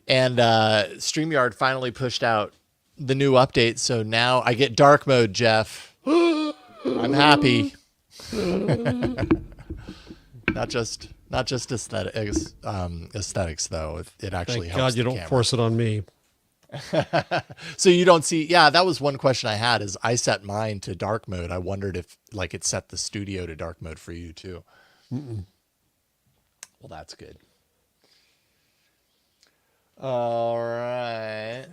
And StreamYard finally pushed out the new update, so now I get dark mode, Jeff. I'm happy. Not just aesthetics though. It actually Thank helps. God you don't force it on me. So you don't see. Yeah, that was one question I had. Is I set mine to dark mode. I wondered if like it set the studio to dark mode for you too. Mm-mm. Well, that's good. All right.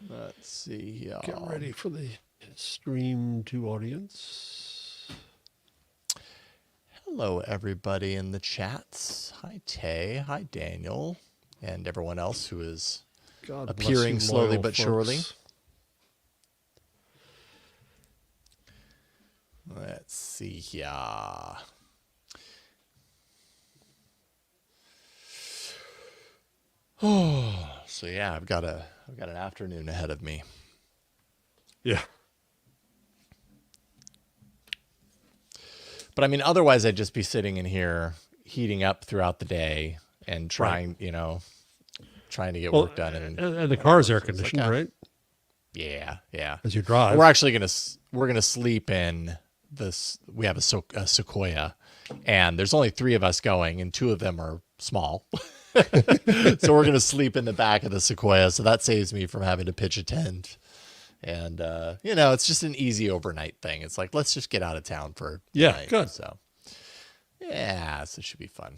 Let's see here. Get ready for the stream to audience. Hello, everybody in the chats. Hi, Tay. Hi, Daniel. And everyone else who is God appearing bless you, slowly loyal but folks. surely. Let's see here. Oh, so yeah, I've got an afternoon ahead of me. Yeah. But I mean, otherwise I'd just be sitting in here heating up throughout the day and trying to get work done. And the car's air conditioned, like, right? Yeah. As you drive. We're actually we're gonna sleep in this. We have a Sequoia, and there's only 3 of us going, and 2 of them are small. So we're gonna sleep in the back of the Sequoia, so that saves me from having to pitch a tent. And it's just an easy overnight thing. It's like, let's just get out of town for the night. Good. So yeah, so it should be fun.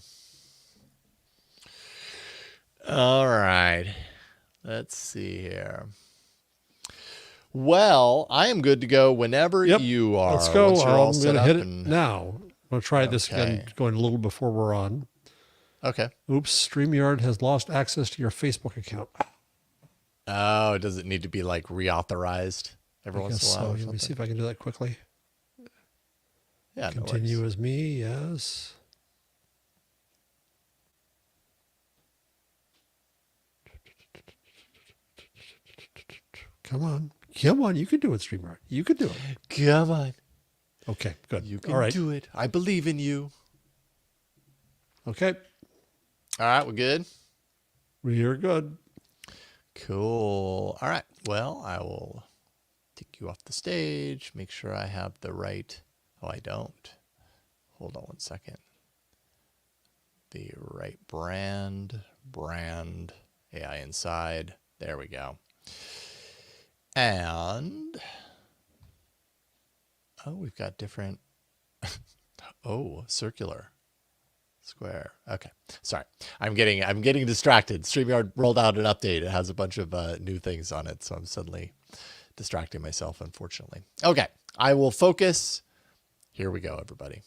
All right, let's see here. Well, I am good to go whenever you are. Let's go. Once you're all I'm set going to up hit it and... now. I'm going to try this again, going a little before we're on. Okay. Oops, StreamYard has lost access to your Facebook account. Oh, does it need to be like reauthorized every once in a while? So let me see if I can do that quickly. Yeah, Continue as me, yes. Come on, you can do it, StreamYard. You can do it. Come on. Okay, good. You can do it. I believe in you. Okay. All right, we're good. We're good. Cool. All right. Well, I will take you off the stage. Make sure I have the right. Oh, I don't. Hold on one second. The right brand AI inside. There we go. And we've got different. Circular. Square. Okay. Sorry. I'm getting distracted. StreamYard rolled out an update. It has a bunch of new things on it. So I'm suddenly distracting myself, unfortunately. Okay. I will focus. Here we go, everybody.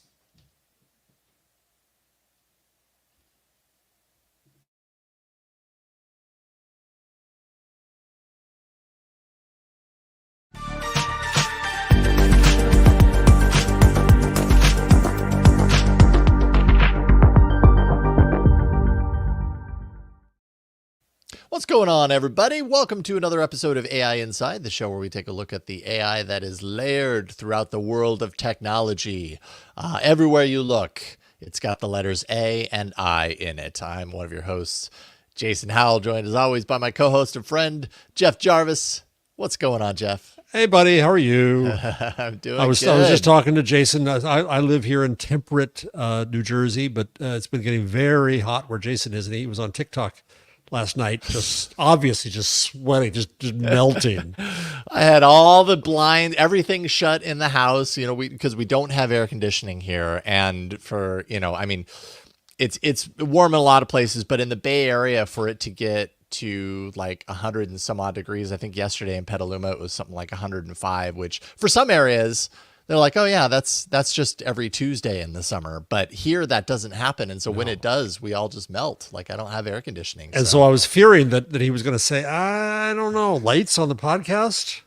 What's going on, everybody? Welcome to another episode of AI Inside, the show where we take a look at the AI that is layered throughout the world of technology. Everywhere you look, it's got the letters A and I in it. I'm one of your hosts, Jason Howell, joined as always by my co-host and friend, Jeff Jarvis. What's going on, Jeff? Hey, buddy. How are you? I'm doing good. I was just talking to Jason. I live here in temperate New Jersey, but it's been getting very hot where Jason is, and he was on TikTok last night, just obviously just sweating, just melting. I had all the everything shut in the house, because we don't have air conditioning here. And for, it's warm in a lot of places, but in the Bay Area, for it to get to like 100 and some odd degrees, I think yesterday in Petaluma, it was something like 105, which for some areas, they're like, oh yeah, that's just every Tuesday in the summer. But here that doesn't happen. And so when it does, we all just melt. Like, I don't have air conditioning. And so I was fearing that he was going to say, I don't know, lights on the podcast.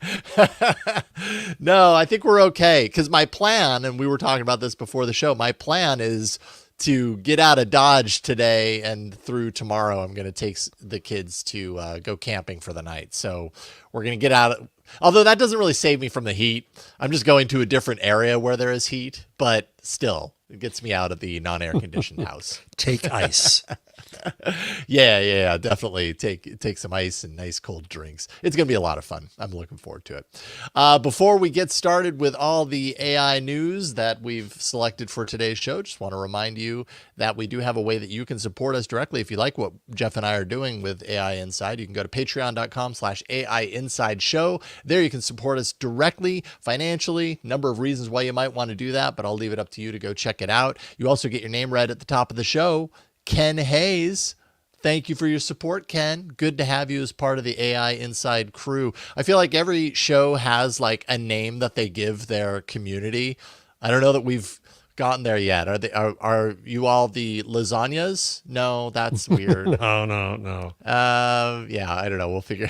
No, I think we're okay. Because my plan, and we were talking about this before the show, my plan is to get out of Dodge today, and through tomorrow, I'm going to take the kids to go camping for the night. So we're going to get out. Although that doesn't really save me from the heat. I'm just going to a different area where there is heat, but still, It gets me out of the non-air conditioned house. Take ice. Yeah, definitely take some ice and nice cold drinks. It's going to be a lot of fun. I'm looking forward to it. Before we get started with all the AI news that we've selected for today's show, just want to remind you that we do have a way that you can support us directly. If you like what Jeff and I are doing with AI Inside, you can go to patreon.com/AI Inside Show. There you can support us directly, financially. Number of reasons why you might want to do that, but I'll leave it up to you to go check it out. You also get your name read at the top of the show. Ken Hayes, thank you for your support, Ken. Good to have you as part of the AI Inside crew. I feel like every show has like a name that they give their community. I don't know that we've gotten there yet. Are you all the lasagnas? No, that's weird. No. Yeah, I don't know. We'll figure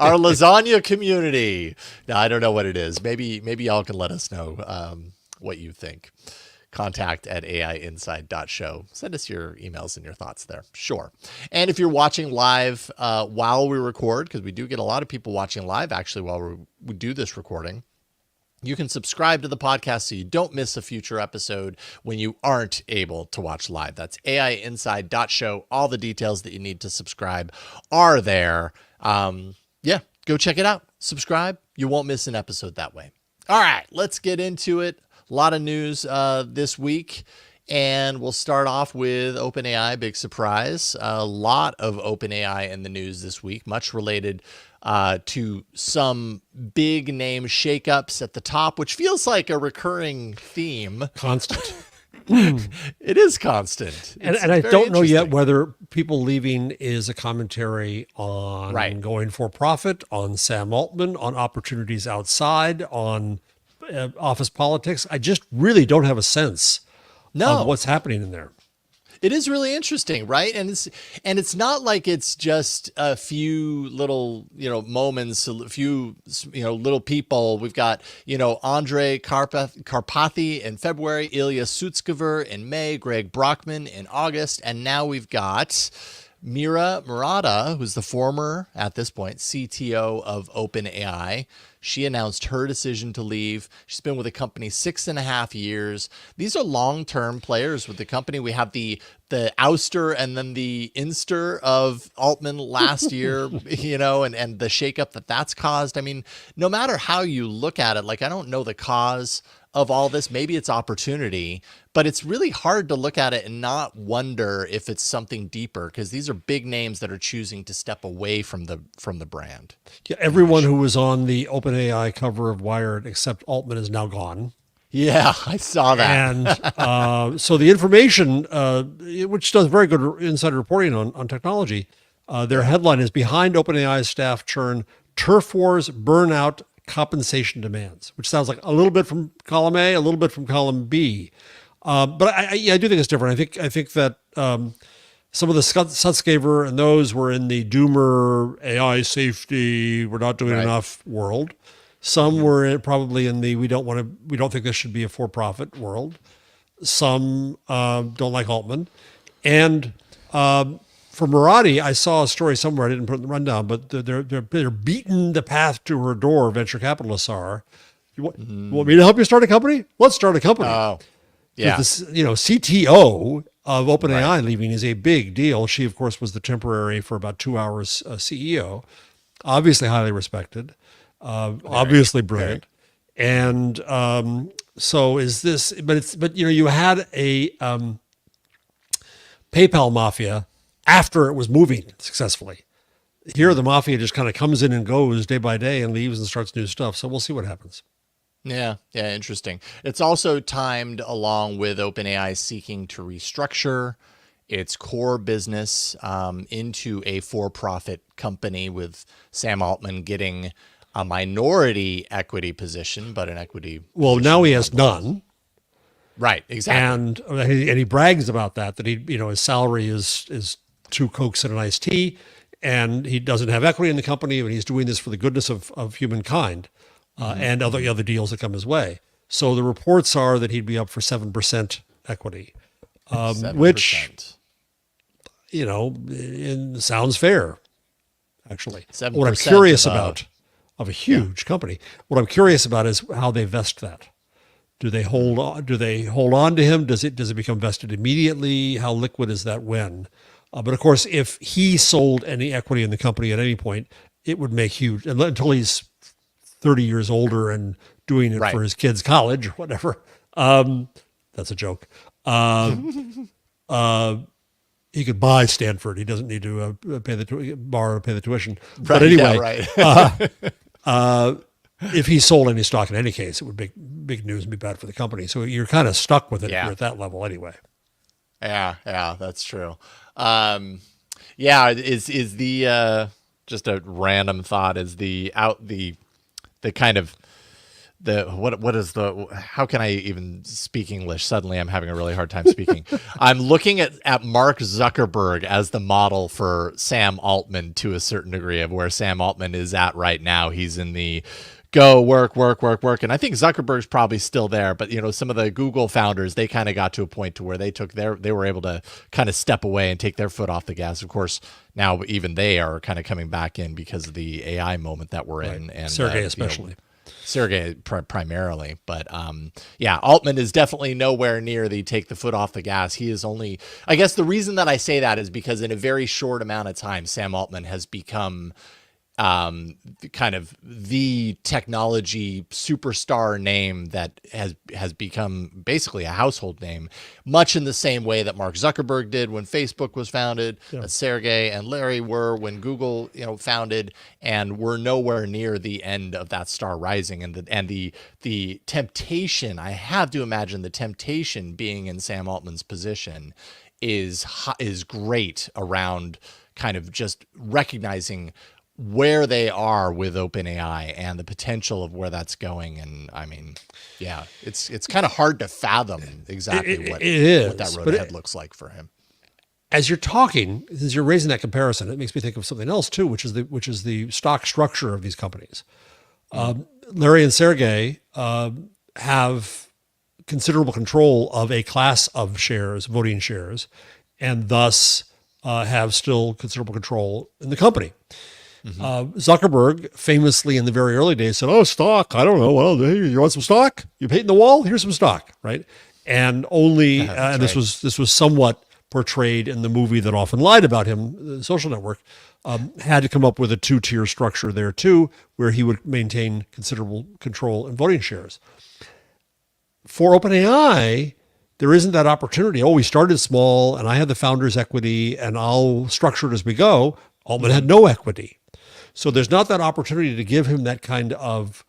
our lasagna community. No, I don't know what it is. Maybe y'all can let us know what you think. contact@aiinside.show. Send us your emails and your thoughts there. Sure. And if you're watching live while we record, because we do get a lot of people watching live actually while we do this recording, you can subscribe to the podcast so you don't miss a future episode when you aren't able to watch live. That's aiinside.show. All the details that you need to subscribe are there. Yeah, go check it out. Subscribe. You won't miss an episode that way. All right, let's get into it. A lot of news this week, and we'll start off with OpenAI. Big surprise. A lot of OpenAI in the news this week, much related to some big name shakeups at the top, which feels like a recurring theme. Constant. It is constant. And I don't know yet whether people leaving is a commentary on going for profit, on Sam Altman, on opportunities outside, on office politics. I just really don't have a sense of what's happening in there. It is really interesting, right? And it's not like it's just a few little, moments, a few, little people. We've got, Andrei Karpathy in February, Ilya Sutskever in May, Greg Brockman in August, and now we've got Mira Murata, who's the former, at this point, CTO of OpenAI. She announced her decision to leave. She's been with the company 6.5 years. These are long-term players with the company. We have the ouster and then the inster of Altman last year, and the shakeup that's caused. I mean, no matter how you look at it, I don't know the cause of all this. Maybe it's opportunity, but it's really hard to look at it and not wonder if it's something deeper, because these are big names that are choosing to step away from the brand. Yeah, everyone who was on the OpenAI cover of Wired except Altman is now gone. Yeah, I saw that. And so the information, which does very good insider reporting on technology, their headline is "Behind OpenAI's Staff Churn, Turf Wars, Burnout, Compensation Demands," which sounds like a little bit from column A, a little bit from column B. But I do think it's different. I think that some of the Sutskever and those were in the doomer AI safety, we're not doing enough world. Some were probably in the we don't think this should be a for-profit world. Some don't like Altman. And for Murati, I saw a story somewhere, I didn't put it in the rundown, but they're beating the path to her door, venture capitalists are. You want me to help you start a company? Let's start a company. Oh, yeah. CTO of OpenAI leaving is a big deal. She, of course, was the temporary for about 2 hours CEO. Obviously highly respected. Obviously brilliant. And so is this, but you had a PayPal mafia after it was moving successfully. Here, the mafia just kind of comes in and goes day by day and leaves and starts new stuff. So we'll see what happens. Yeah, interesting. It's also timed along with OpenAI seeking to restructure its core business into a for-profit company, with Sam Altman getting a minority equity position, but an equity. Well, now he has none. Right, exactly. And he brags about that his salary is 2 Cokes and an iced tea, and he doesn't have equity in the company, and he's doing this for the goodness of humankind and other deals that come his way. So the reports are that he'd be up for 7% equity, 7%. Which, sounds fair, actually. 7% what I'm curious about of a huge company, what I'm curious about is how they vest that. Do they hold on? Do they hold on to him? Does it become vested immediately? How liquid is that when? But of course, if he sold any equity in the company at any point, it would make huge, until he's 30 years older and doing it for his kids' college or whatever. That's a joke. He could buy Stanford. He doesn't need to pay the tuition. Right, But anyway, right. If he sold any stock in any case, it would be big news and be bad for the company. So you're kind of stuck with it if you're at that level anyway. Yeah, that's true. Is the just a random thought, is the kind of what is the, how can I even speak English? Suddenly I'm having a really hard time speaking. I'm looking at Mark Zuckerberg as the model for Sam Altman to a certain degree of where Sam Altman is at right now. He's in the go work. And I think Zuckerberg's probably still there, but some of the Google founders, they kind of got to a point to where they were able to kind of step away and take their foot off the gas. Of course, now even they are kind of coming back in because of the AI moment that we're in. And Sergey especially. Sergey primarily, but Altman is definitely nowhere near the take the foot off the gas. He is only, I guess the reason that I say that is because in a very short amount of time, Sam Altman has become kind of the technology superstar name that has become basically a household name, much in the same way that Mark Zuckerberg did when Facebook was founded, that Sergey and Larry were when Google founded, and we're nowhere near the end of that star rising. And the temptation, I have to imagine the temptation being in Sam Altman's position is great around kind of just recognizing where they are with OpenAI and the potential of where that's going. And I mean, it's kind of hard to fathom exactly what that road ahead looks like for him. As you're talking, as you're raising that comparison, it makes me think of something else too, which is the stock structure of these companies. Larry and Sergey have considerable control of a class of shares, voting shares, and thus have still considerable control in the company. Zuckerberg famously in the very early days said, "Oh, stock, I don't know. Well, hey, you want some stock? You painting the wall? Here's some stock," right? And only, and this was somewhat portrayed in the movie that often lied about him, The Social Network, had to come up with a two-tier structure there too, where he would maintain considerable control in voting shares. For OpenAI, there isn't that opportunity. Oh, we started small and I had the founder's equity and I'll structure it as we go. Altman had no equity. So there's not that opportunity to give him that kind of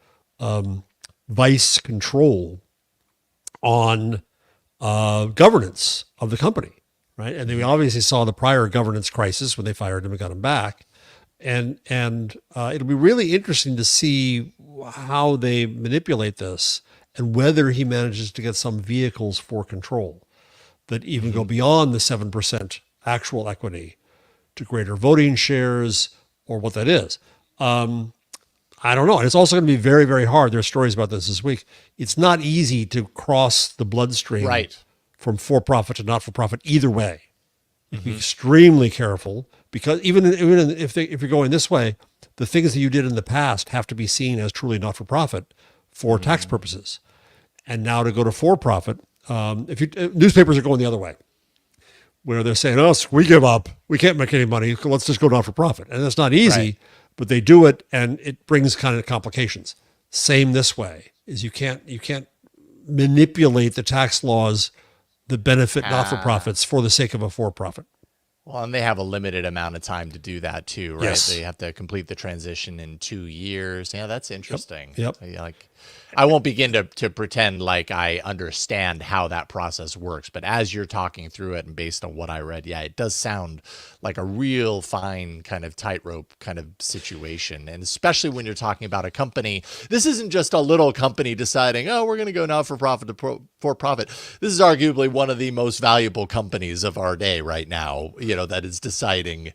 vice control on governance of the company, right? And we obviously saw the prior governance crisis when they fired him and got him back. And it'll be really interesting to see how they manipulate this and whether he manages to get some vehicles for control that even go beyond the 7% actual equity to greater voting shares, or what that is. I don't know. And it's also going to be very, very hard. There are stories about this week. It's not easy to cross the bloodstream from for-profit to not-for-profit either way. You be extremely careful, because even if you're going this way, the things that you did in the past have to be seen as truly not-for-profit for tax purposes. And now to go to for-profit, newspapers are going the other way, where they're saying, "Oh, we give up. We can't make any money. Let's just go not for profit." And that's not easy, but they do it, and it brings kind of complications. Same this way, is you can't manipulate the tax laws that benefit not-for-profits for the sake of a for-profit. Well, and they have a limited amount of time to do that too, right? Yes. They have to complete the transition in 2 years. Yeah, that's interesting. Yep. Like, I won't begin to pretend like I understand how that process works, but as you're talking through it and based on what I read, it does sound like a real fine kind of tightrope kind of situation. And especially when you're talking about a company, this isn't just a little company deciding, oh, we're going to go not for profit to for profit. This is arguably one of the most valuable companies of our day right now, that is deciding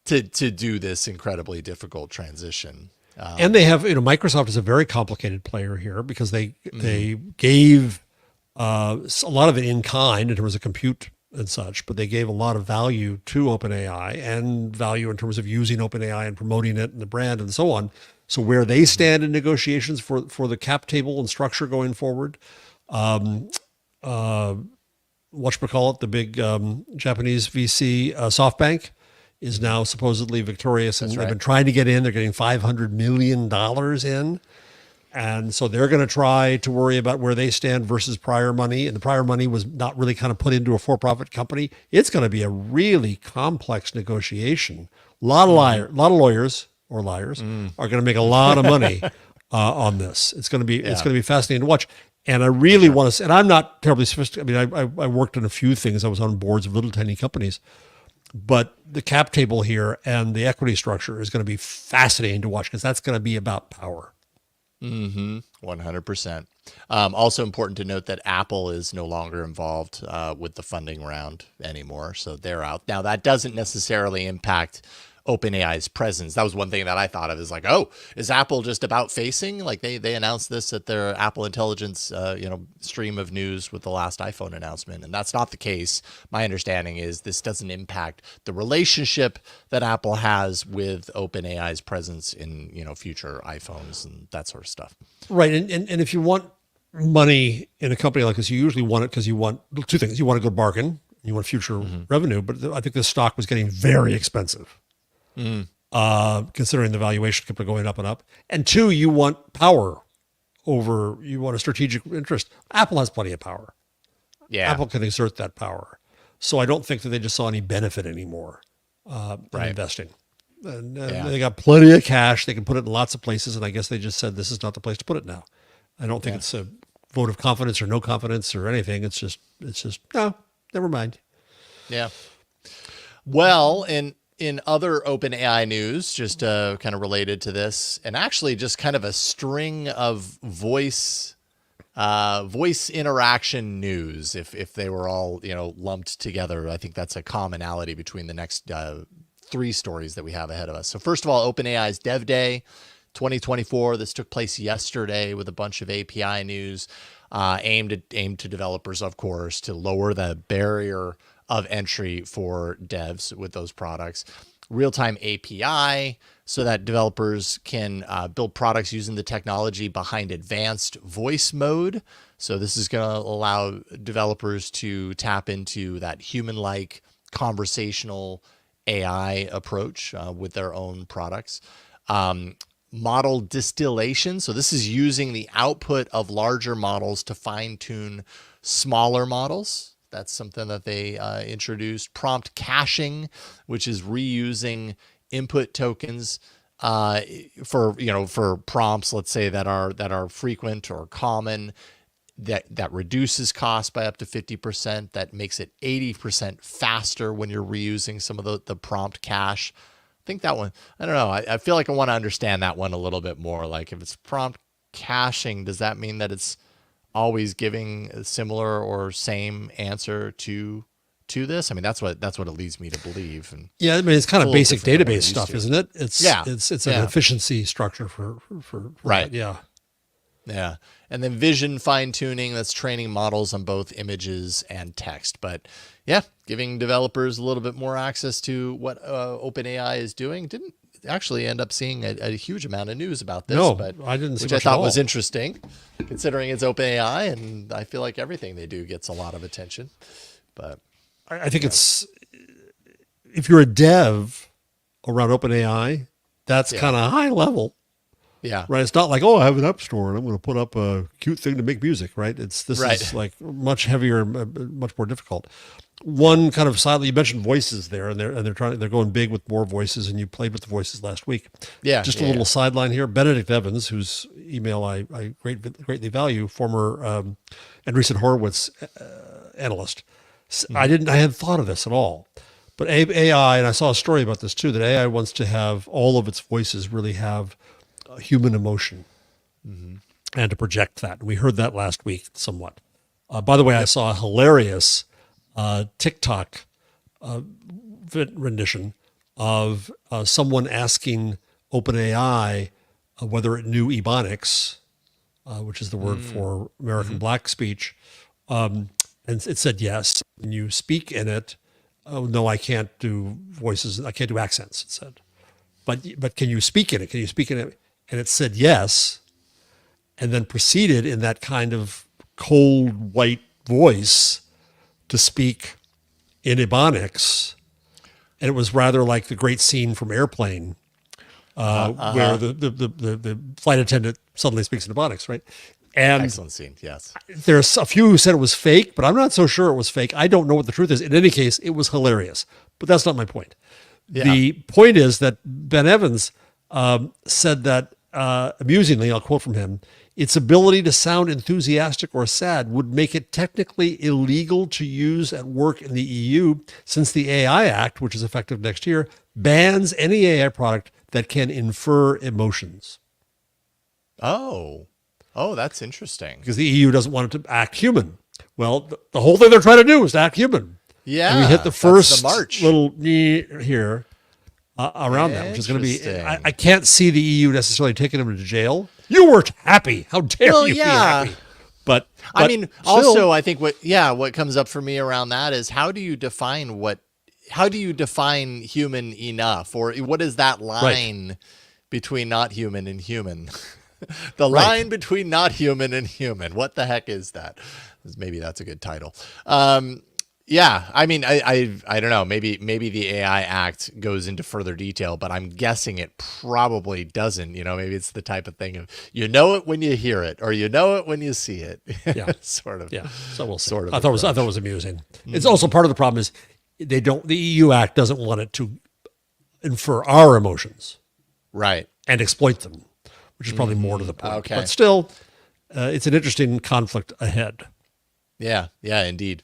to do this incredibly difficult transition. And they have, Microsoft is a very complicated player here because they gave a lot of it in kind in terms of compute and such, but they gave a lot of value to OpenAI and value in terms of using OpenAI and promoting it and the brand and so on. So where they stand in negotiations for the cap table and structure going forward, Whatchamacallit, the big Japanese VC, SoftBank, is now supposedly victorious, and they've been trying to get in. They're getting $500 million in. And so they're going to try to worry about where they stand versus prior money. And the prior money was not really kind of put into a for-profit company. It's going to be a really complex negotiation. A lot of lawyers are going to make a lot of money on this. It's going to be fascinating to watch. And I really want to, and I'm not terribly sophisticated. I mean, I worked on a few things. I was on boards of little tiny companies, but the cap table here and the equity structure is going to be fascinating to watch because that's going to be about power. 100%. Also important to note that Apple is no longer involved with the funding round anymore. So they're out. Now that doesn't necessarily impact OpenAI's presence. That was one thing that I thought of, is like, oh, is Apple just about facing? Like they announced this at their Apple Intelligence, stream of news with the last iPhone announcement. And that's not the case. My understanding is this doesn't impact the relationship that Apple has with OpenAI's presence in, future iPhones and that sort of stuff. Right. And if you want money in a company like this, you usually want it because you want two things. You want a good bargain, you want future revenue, but I think this stock was getting very expensive. Considering the valuation kept going up and up. And two, you want power you want a strategic interest. Apple has plenty of power. Yeah. Apple can exert that power. So I don't think that they just saw any benefit anymore in investing. And they got plenty of cash. They can put it in lots of places. And I guess they just said, this is not the place to put it now. I don't think it's a vote of confidence or no confidence or anything. It's just, no, never mind. Yeah. Well, in other OpenAI news, just kind of related to this, and actually just kind of a string of voice interaction news, if they were all lumped together, I think that's a commonality between the next three stories that we have ahead of us. So first of all, OpenAI's DevDay 2024. This took place yesterday with a bunch of API news aimed to developers, of course, to lower the barrier of entry for devs with those products. Realtime API, so that developers can build products using the technology behind advanced voice mode. So this is going to allow developers to tap into that human-like conversational AI approach with their own products. Model distillation. So this is using the output of larger models to fine-tune smaller models. That's something that they introduced. Prompt caching, which is reusing input tokens for prompts, let's say that are frequent or common. That reduces cost by up to 50%. That makes it 80% faster when you're reusing some of the prompt cache. I think that one, I don't know. I feel like I want to understand that one a little bit more. Like if it's prompt caching, does that mean that it's always giving a similar or same answer to this? I mean, that's what it leads me to believe. And yeah, I mean, it's kind of basic database stuff, isn't it? It's an efficiency structure for right. That. Yeah. And then vision fine tuning, that's training models on both images and text. But yeah, giving developers a little bit more access to what OpenAI is doing. Didn't actually end up seeing a huge amount of news about this, but I didn't see which I thought was interesting, considering it's OpenAI, and I feel like everything they do gets a lot of attention. But I think it's, if you're a dev around OpenAI, that's kind of high level. Yeah. Right. It's not like, oh, I have an app store and I'm going to put up a cute thing to make music. Right. This is like much heavier, much more difficult. One kind of side, you mentioned voices there, and they're going big with more voices, and you played with the voices last week. Yeah. Just a little sideline here. Benedict Evans, whose email I greatly value, former Andreessen Horowitz analyst. I hadn't thought of this at all. But AI, and I saw a story about this too, that AI wants to have all of its voices really have human emotion and to project that. We heard that last week somewhat. By the way, I saw a hilarious TikTok rendition of someone asking OpenAI whether it knew Ebonics, which is the word for American Black speech. And it said yes. When you speak in it, oh, no, I can't do voices. I can't do accents, it said. But can you speak in it? Can you speak in it? And it said yes, and then proceeded in that kind of cold white voice to speak in Ebonics, and it was rather like the great scene from Airplane, where the flight attendant suddenly speaks in Ebonics, right? And excellent scene, yes. there's a few who said it was fake, but I'm not so sure it was fake. I don't know what the truth is. In any case, it was hilarious, but that's not my point. Yeah. The point is that Ben Evans said that, amusingly, I'll quote from him, its ability to sound enthusiastic or sad would make it technically illegal to use at work in the EU, since the AI Act, which is effective next year, bans any AI product that can infer emotions. Oh, that's interesting. Because the EU doesn't want it to act human. Well, the whole thing they're trying to do is to act human. Yeah, and we hit the first the march. little here around that, which is going to be. I can't see the EU necessarily taking them to jail. You were happy. How dare you be happy? But I mean, still, also, I think what comes up for me around that is how do you define human enough, or what is that line between not human and human? The line between not human and human. What the heck is that? Maybe that's a good title. Yeah, I mean, I don't know. Maybe the AI Act goes into further detail, but I'm guessing it probably doesn't. Maybe it's the type of thing of you know it when you hear it, or you know it when you see it. Yeah, sort of. Yeah, so we'll see. Sort of. I thought it was amusing. It's also part of the problem is the EU Act doesn't want it to infer our emotions, right, and exploit them, which is probably more to the point. Okay. But still, it's an interesting conflict ahead. Yeah, indeed.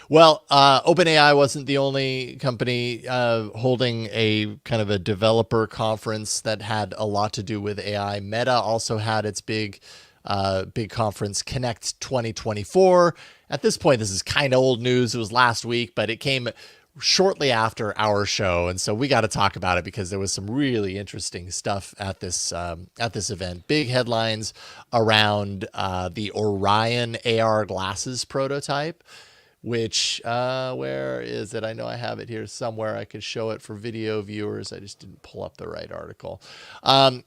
Well, OpenAI wasn't the only company holding a kind of a developer conference that had a lot to do with AI. Meta also had its big conference, Connect 2024. At this point, this is kind of old news. It was last week, but it came shortly after our show, and so we got to talk about it because there was some really interesting stuff at this event. Big headlines around the Orion AR glasses prototype, which where is it? I know I have it here somewhere. I could show it for video viewers. I just didn't pull up the right article.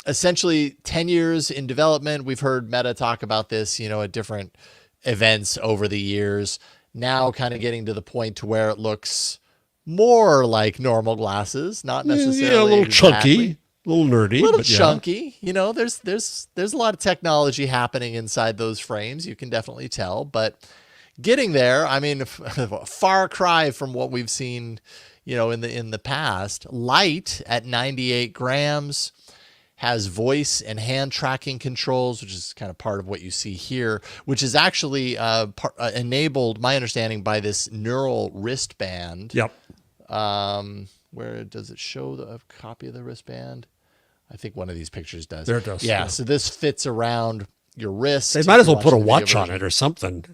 Essentially, 10 years in development. We've heard Meta talk about this, at different events over the years. Now, kind of getting to the point to where it looks more like normal glasses, not necessarily a little exactly. chunky, a little nerdy, a little but chunky. There's a lot of technology happening inside those frames. You can definitely tell, but getting there, I mean, far cry from what we've seen, in the past. Light at 98 grams. Has voice and hand tracking controls, which is kind of part of what you see here, which is actually enabled, my understanding, by this neural wristband. Yep. Where does it show a copy of the wristband? I think one of these pictures does. There it does. Yeah, so this fits around your wrist. They might as well put a watch on it or something.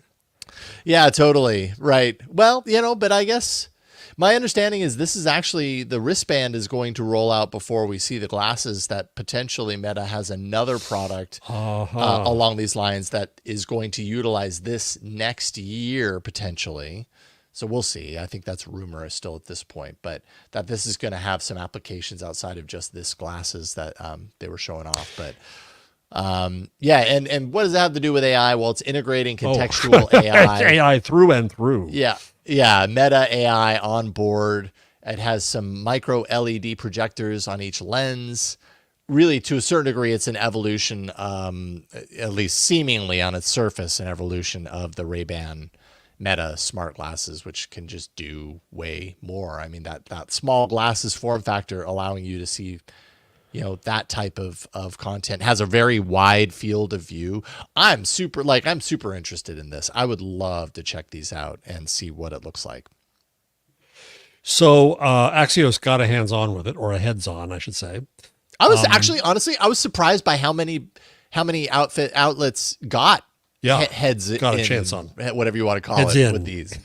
Yeah, totally. Right. Well, but I guess my understanding is this is actually, the wristband is going to roll out before we see the glasses, that potentially Meta has another product along these lines that is going to utilize this next year, potentially. So we'll see. I think that's rumor still at this point, but that this is going to have some applications outside of just this glasses that they were showing off. But yeah, and what does that have to do with AI? Well, it's integrating contextual AI. AI through and through. Yeah, Meta AI on board. It has some micro LED projectors on each lens. Really, to a certain degree, it's an evolution, at least seemingly on its surface, an evolution of the Ray-Ban Meta smart glasses, which can just do way more. I mean, that small glasses form factor allowing you to see, that type of content, has a very wide field of view. I'm super interested in this. I would love to check these out and see what it looks like. So Axios got a hands-on with it, or a heads-on, I should say. I was honestly, I was surprised by how many outlets got heads got in, a chance on, whatever you want to call heads it in. with these.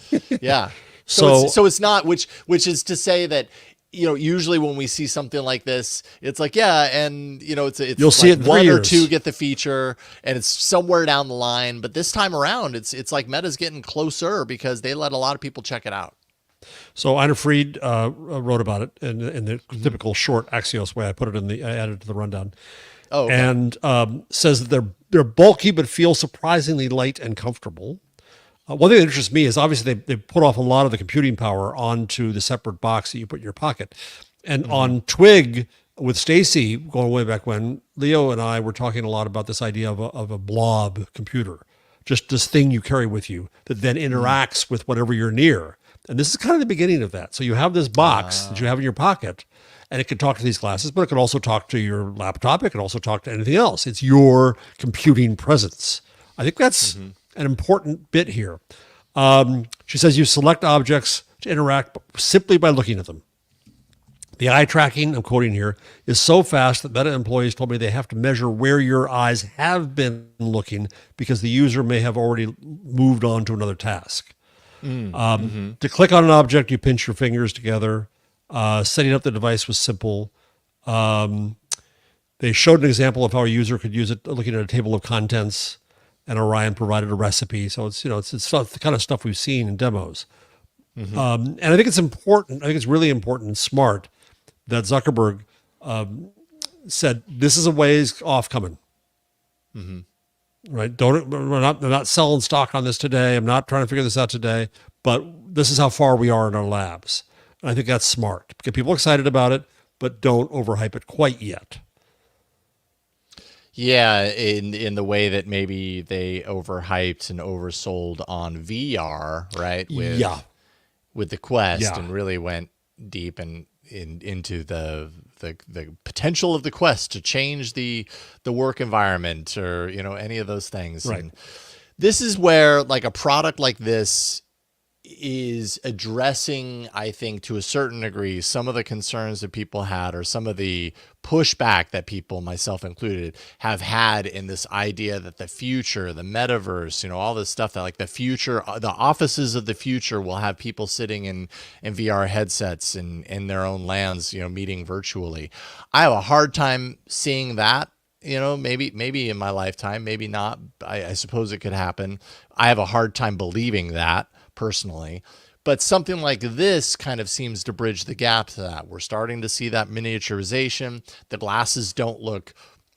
Yeah. So it's not, which is to say that, usually when we see something like this, it's like, and it's you'll see it in 1 3 or years. 2 get the feature, and it's somewhere down the line. But this time around, it's like Meta's getting closer because they let a lot of people check it out. So Ina Fried wrote about it in the typical short Axios way. I put it I added to the rundown. Oh, okay. And says that they're bulky but feel surprisingly light and comfortable. One thing that interests me is obviously they put off a lot of the computing power onto the separate box that you put in your pocket. And on Twig with Stacy, going way back when, Leo and I were talking a lot about this idea of a blob computer, just this thing you carry with you that then interacts with whatever you're near. And this is kind of the beginning of that. So you have this box that you have in your pocket, and it can talk to these glasses, but it can also talk to your laptop. It can also talk to anything else. It's your computing presence. I think that's an important bit here. She says you select objects to interact simply by looking at them. The eye tracking, I'm quoting here, is so fast that Meta employees told me they have to measure where your eyes have been looking because the user may have already moved on to another task. To click on an object, you pinch your fingers together. Setting up the device was simple. They showed an example of how a user could use it looking at a table of contents, and Orion provided a recipe. So it's the kind of stuff we've seen in demos. And I think it's important. I think it's really important and smart that Zuckerberg said this is a ways off coming. Right? They're not selling stock on this today. I'm not trying to figure this out today, but this is how far we are in our labs. And I think that's smart. Get people excited about it, but don't overhype it quite yet. Yeah, in the way that maybe they overhyped and oversold on VR, right? With the Quest, and really went deep and into the potential of the Quest to change the work environment, or any of those things. Right. And this is where like a product like this is addressing, I think, to a certain degree, some of the concerns that people had, or some of the pushback that people, myself included, have had in this idea that the future, the metaverse, all this stuff, that like the future, the offices of the future will have people sitting in VR headsets and in their own lands, meeting virtually. I have a hard time seeing that. Maybe in my lifetime, maybe not. I suppose it could happen. I have a hard time believing that, personally, but something like this kind of seems to bridge the gap to that. We're starting to see that miniaturization. The glasses don't look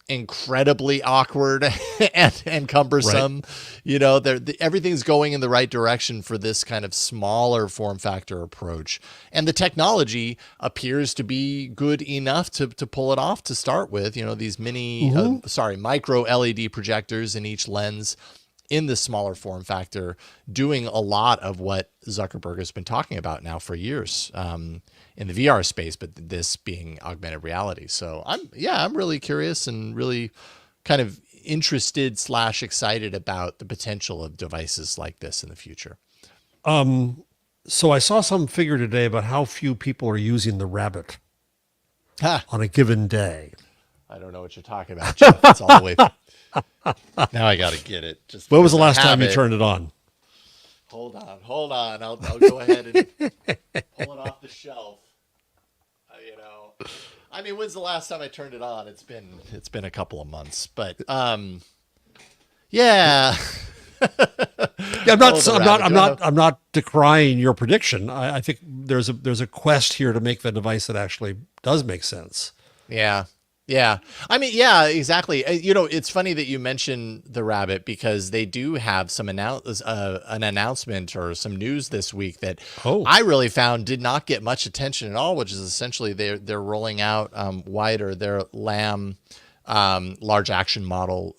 incredibly awkward and cumbersome. Right. Everything's going in the right direction for this kind of smaller form factor approach. And the technology appears to be good enough to pull it off to start with. These micro LED projectors in each lens in the smaller form factor, doing a lot of what Zuckerberg has been talking about now for years in the VR space, but this being augmented reality. So I'm really curious and really kind of interested / excited about the potential of devices like this in the future. So I saw some figure today about how few people are using the Rabbit on a given day. I don't know what you're talking about, Jeff. It's all the way. Now I got to get it. Just when was the last time you turned it on? Hold on. I'll go ahead and pull it off the shelf. When's the last time I turned it on? It's been a couple of months, but yeah. I'm not decrying your prediction. I think there's a quest here to make the device that actually does make sense. Yeah. Yeah. Exactly. It's funny that you mentioned the Rabbit, because they do have some an announcement or some news this week that I really found did not get much attention at all, which is essentially they're rolling out wider their Llama large action model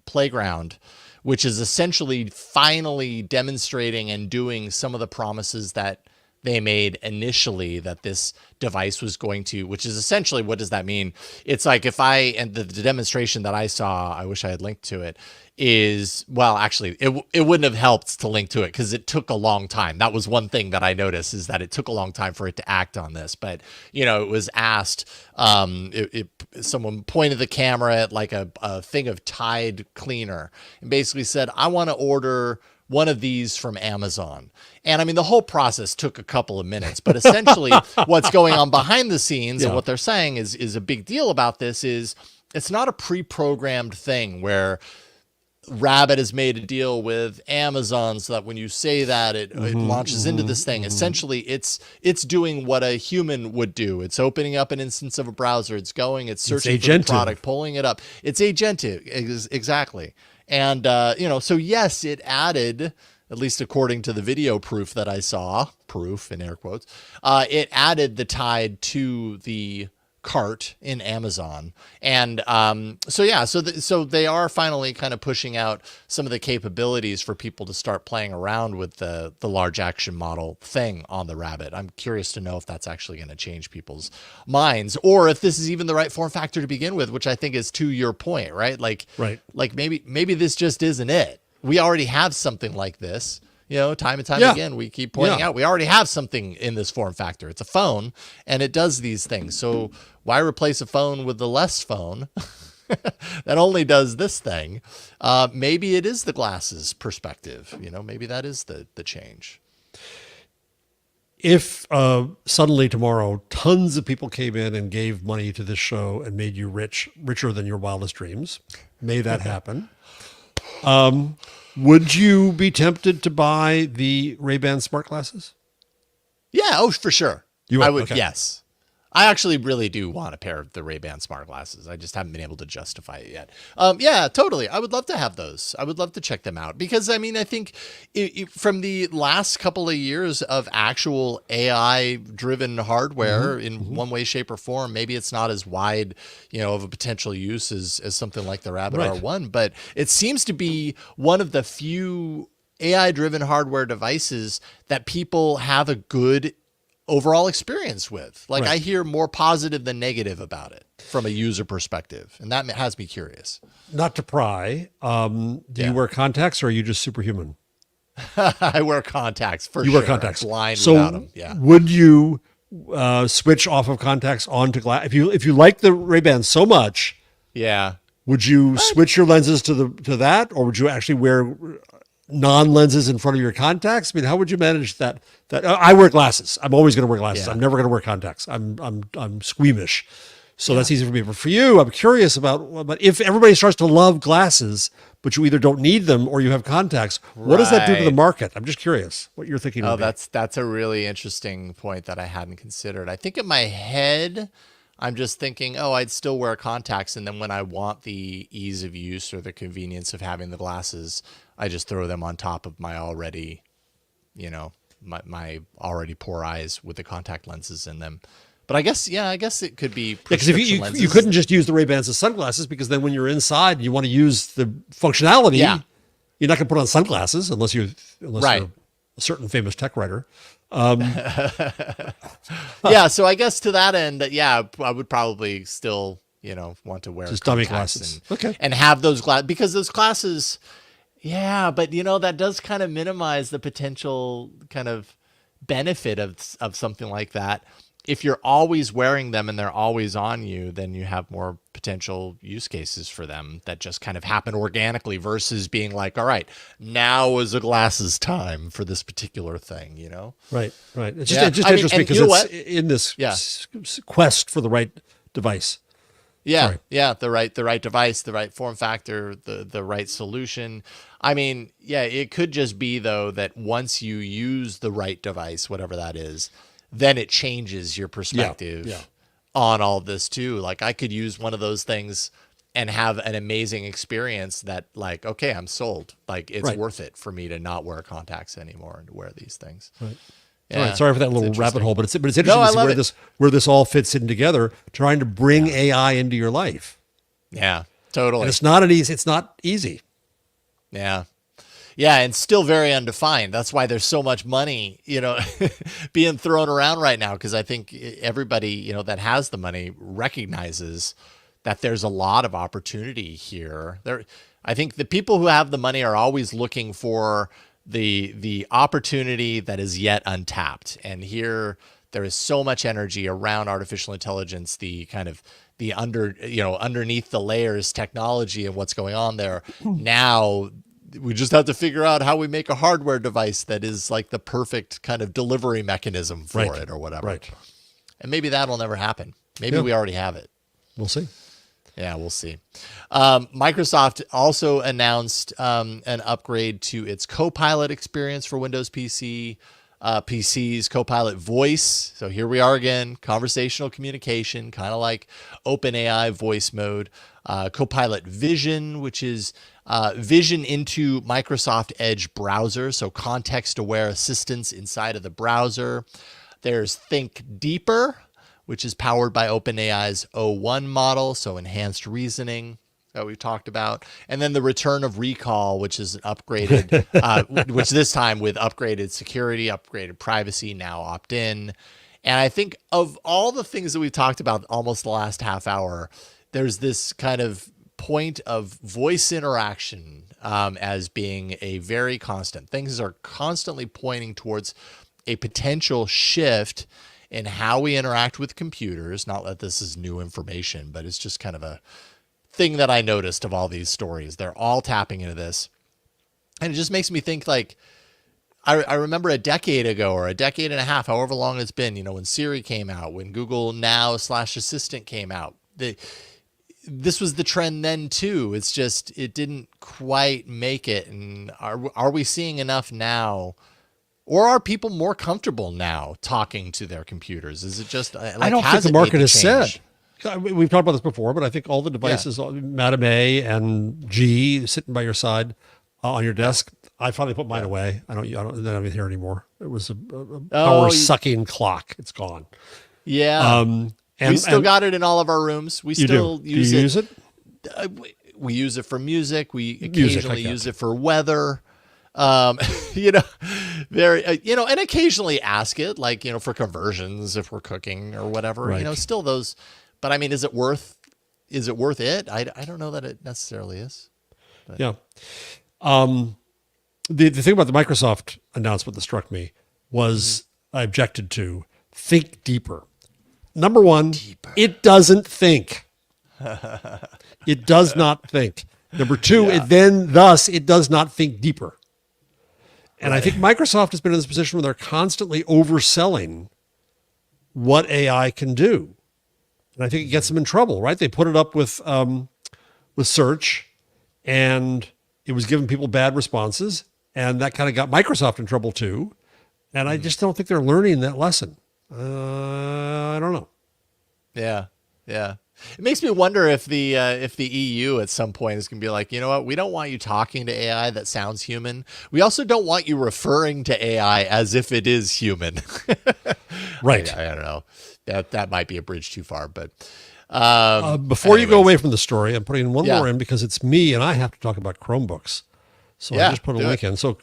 playground, which is essentially finally demonstrating and doing some of the promises that they made initially that this device was going to, which is essentially, what does that mean? It's like and the demonstration that I saw, I wish I had linked to it, is, well, actually, it wouldn't have helped to link to it because it took a long time. That was one thing that I noticed, is that it took a long time for it to act on this. But, it was asked, someone pointed the camera at like a thing of Tide cleaner and basically said, I want to order one of these from Amazon. And the whole process took a couple of minutes, but essentially what's going on behind the scenes and what they're saying is a big deal about this is it's not a pre-programmed thing where Rabbit has made a deal with Amazon so that when you say that, it launches into this thing. Essentially, it's doing what a human would do. It's opening up an instance of a browser. It's going, it's searching for the product, pulling it up. It's agentic, exactly. And, so yes, it added, at least according to the video proof that I saw, proof in air quotes, it added the tide to the cart in Amazon. And so they are finally kind of pushing out some of the capabilities for people to start playing around with the large action model thing on the Rabbit. I'm curious to know if that's actually going to change people's minds, or if this is even the right form factor to begin with, which I think is to your point, right? Like maybe this just isn't it. We already have something like this. Time and time again, we keep pointing out we already have something in this form factor. It's a phone, and it does these things. So why replace a phone with the less phone that only does this thing? Maybe it is the glasses perspective. Maybe that is the change. If suddenly tomorrow tons of people came in and gave money to this show and made you richer than your wildest dreams, may that happen. Would you be tempted to buy the Ray-Ban smart glasses? Yeah, for sure. I would. Okay. Yes. I actually really do want a pair of the Ray-Ban smart glasses. I just haven't been able to justify it yet. Yeah, totally. I would love to have those. I would love to check them out because, I think from the last couple of years of actual AI-driven hardware in one way, shape, or form, maybe it's not as wide, of a potential use as something like the Rabbit R1, but it seems to be one of the few AI-driven hardware devices that people have a good overall experience with. I hear more positive than negative about it from a user perspective, and that has me curious. Not to pry, do you wear contacts, or are you just superhuman? I wear contacts for sure. You wear contacts. Blind so without them. Yeah. Would you switch off of contacts onto glass? If you like the Ray-Ban so much, would you switch your lenses to that, or would you actually wear non-lenses in front of your contacts? How would you manage that? I wear glasses. I'm always going to wear glasses. I'm never going to wear contacts. I'm squeamish. So that's easy for me. But for you, I'm curious about if everybody starts to love glasses, but you either don't need them or you have contacts, what does that do to the market? I'm just curious what you're thinking. That's a really interesting point that I hadn't considered. I think in my head, I'm just thinking, I'd still wear contacts. And then when I want the ease of use or the convenience of having the glasses, I just throw them on top of my already, my already poor eyes with the contact lenses in them. But I guess it could be prescription lenses. You couldn't just use the Ray-Bans as sunglasses, because then when you're inside and you want to use the functionality, you're not going to put on sunglasses unless you're a certain famous tech writer. So I guess to that end, I would probably still, want to wear just dummy glasses, and have those glasses, because those glasses, but that does kind of minimize the potential kind of benefit of something like that. If you're always wearing them and they're always on you, then you have more potential use cases for them that just kind of happen organically, versus being like, all right, now is a glasses time for this particular thing, Right. It's just interesting because it's in this quest for the right device. The right device, the right form factor, the right solution. It could just be, though, that once you use the right device, whatever that is, then it changes your perspective on all this too. Like, I could use one of those things and have an amazing experience that, like, okay, I'm sold. Like, it's worth it for me to not wear contacts anymore and to wear these things. Right. Yeah, sorry for that little rabbit hole, but it's interesting to see where this all fits in together, trying to bring AI into your life. Yeah, totally. And it's not easy. Yeah. Yeah, and still very undefined. That's why there's so much money, being thrown around right now, because I think everybody, that has the money recognizes that there's a lot of opportunity here. I think the people who have the money are always looking for the opportunity that is yet untapped. And here there is so much energy around artificial intelligence, the kind of the underneath the layers technology and what's going on there. Now we just have to figure out how we make a hardware device that is like the perfect kind of delivery mechanism for it or whatever. Right. And maybe that'll never happen. Maybe we already have it. We'll see. Yeah, we'll see. Microsoft also announced an upgrade to its Copilot experience for Windows PCs, Copilot Voice. So here we are again, conversational communication, kind of like OpenAI voice mode. Copilot Vision, which is vision into Microsoft Edge browser, so context-aware assistance inside of the browser. There's Think Deeper, which is powered by OpenAI's O1 model, so enhanced reasoning that we've talked about. And then the return of Recall, which is upgraded, which this time with upgraded security, upgraded privacy, now opt-in. And I think of all the things that we've talked about almost the last half hour, there's this kind of point of voice interaction as being a very constant. Things are constantly pointing towards a potential shift in how we interact with computers. Not that this is new information, but it's just kind of a thing that I noticed of all these stories. They're all tapping into this. And it just makes me think, like, I remember a decade ago or a decade and a half, however long it's been, when Siri came out, when Google Now /Assistant came out, this was the trend then too. It's just, it didn't quite make it. And are we seeing enough now? Or are people more comfortable now talking to their computers? Is it just like, I don't think the market has said. We've talked about this before, but I think all the devices, Madam A and G, sitting by your side on your desk. I finally put mine away. I don't have it here anymore. It was a power sucking clock. It's gone. Yeah. We still got it in all of our rooms. We still use it. Do you use it? We use it for music. We occasionally use it for weather. Very, and occasionally ask it, like, for conversions if we're cooking or whatever, right. Still those, but I mean, is it worth it? I don't know that it necessarily is. But. Yeah. The thing about the Microsoft announcement that struck me was I objected to Think Deeper. Number one, it doesn't think. It does not think. Number two, it does not think deeper. And I think Microsoft has been in this position where they're constantly overselling what AI can do. And I think it gets them in trouble, right? They put it up with search, and it was giving people bad responses. And that kind of got Microsoft in trouble too. And I just don't think they're learning that lesson. I don't know. Yeah. Yeah. It makes me wonder if the EU at some point is going to be like, you know what? We don't want you talking to AI that sounds human. We also don't want you referring to AI as if it is human. Right. I don't know. That might be a bridge too far, but before you go away from the story, I'm putting one more in because it's me and I have to talk about Chromebooks. So I just put a link in. So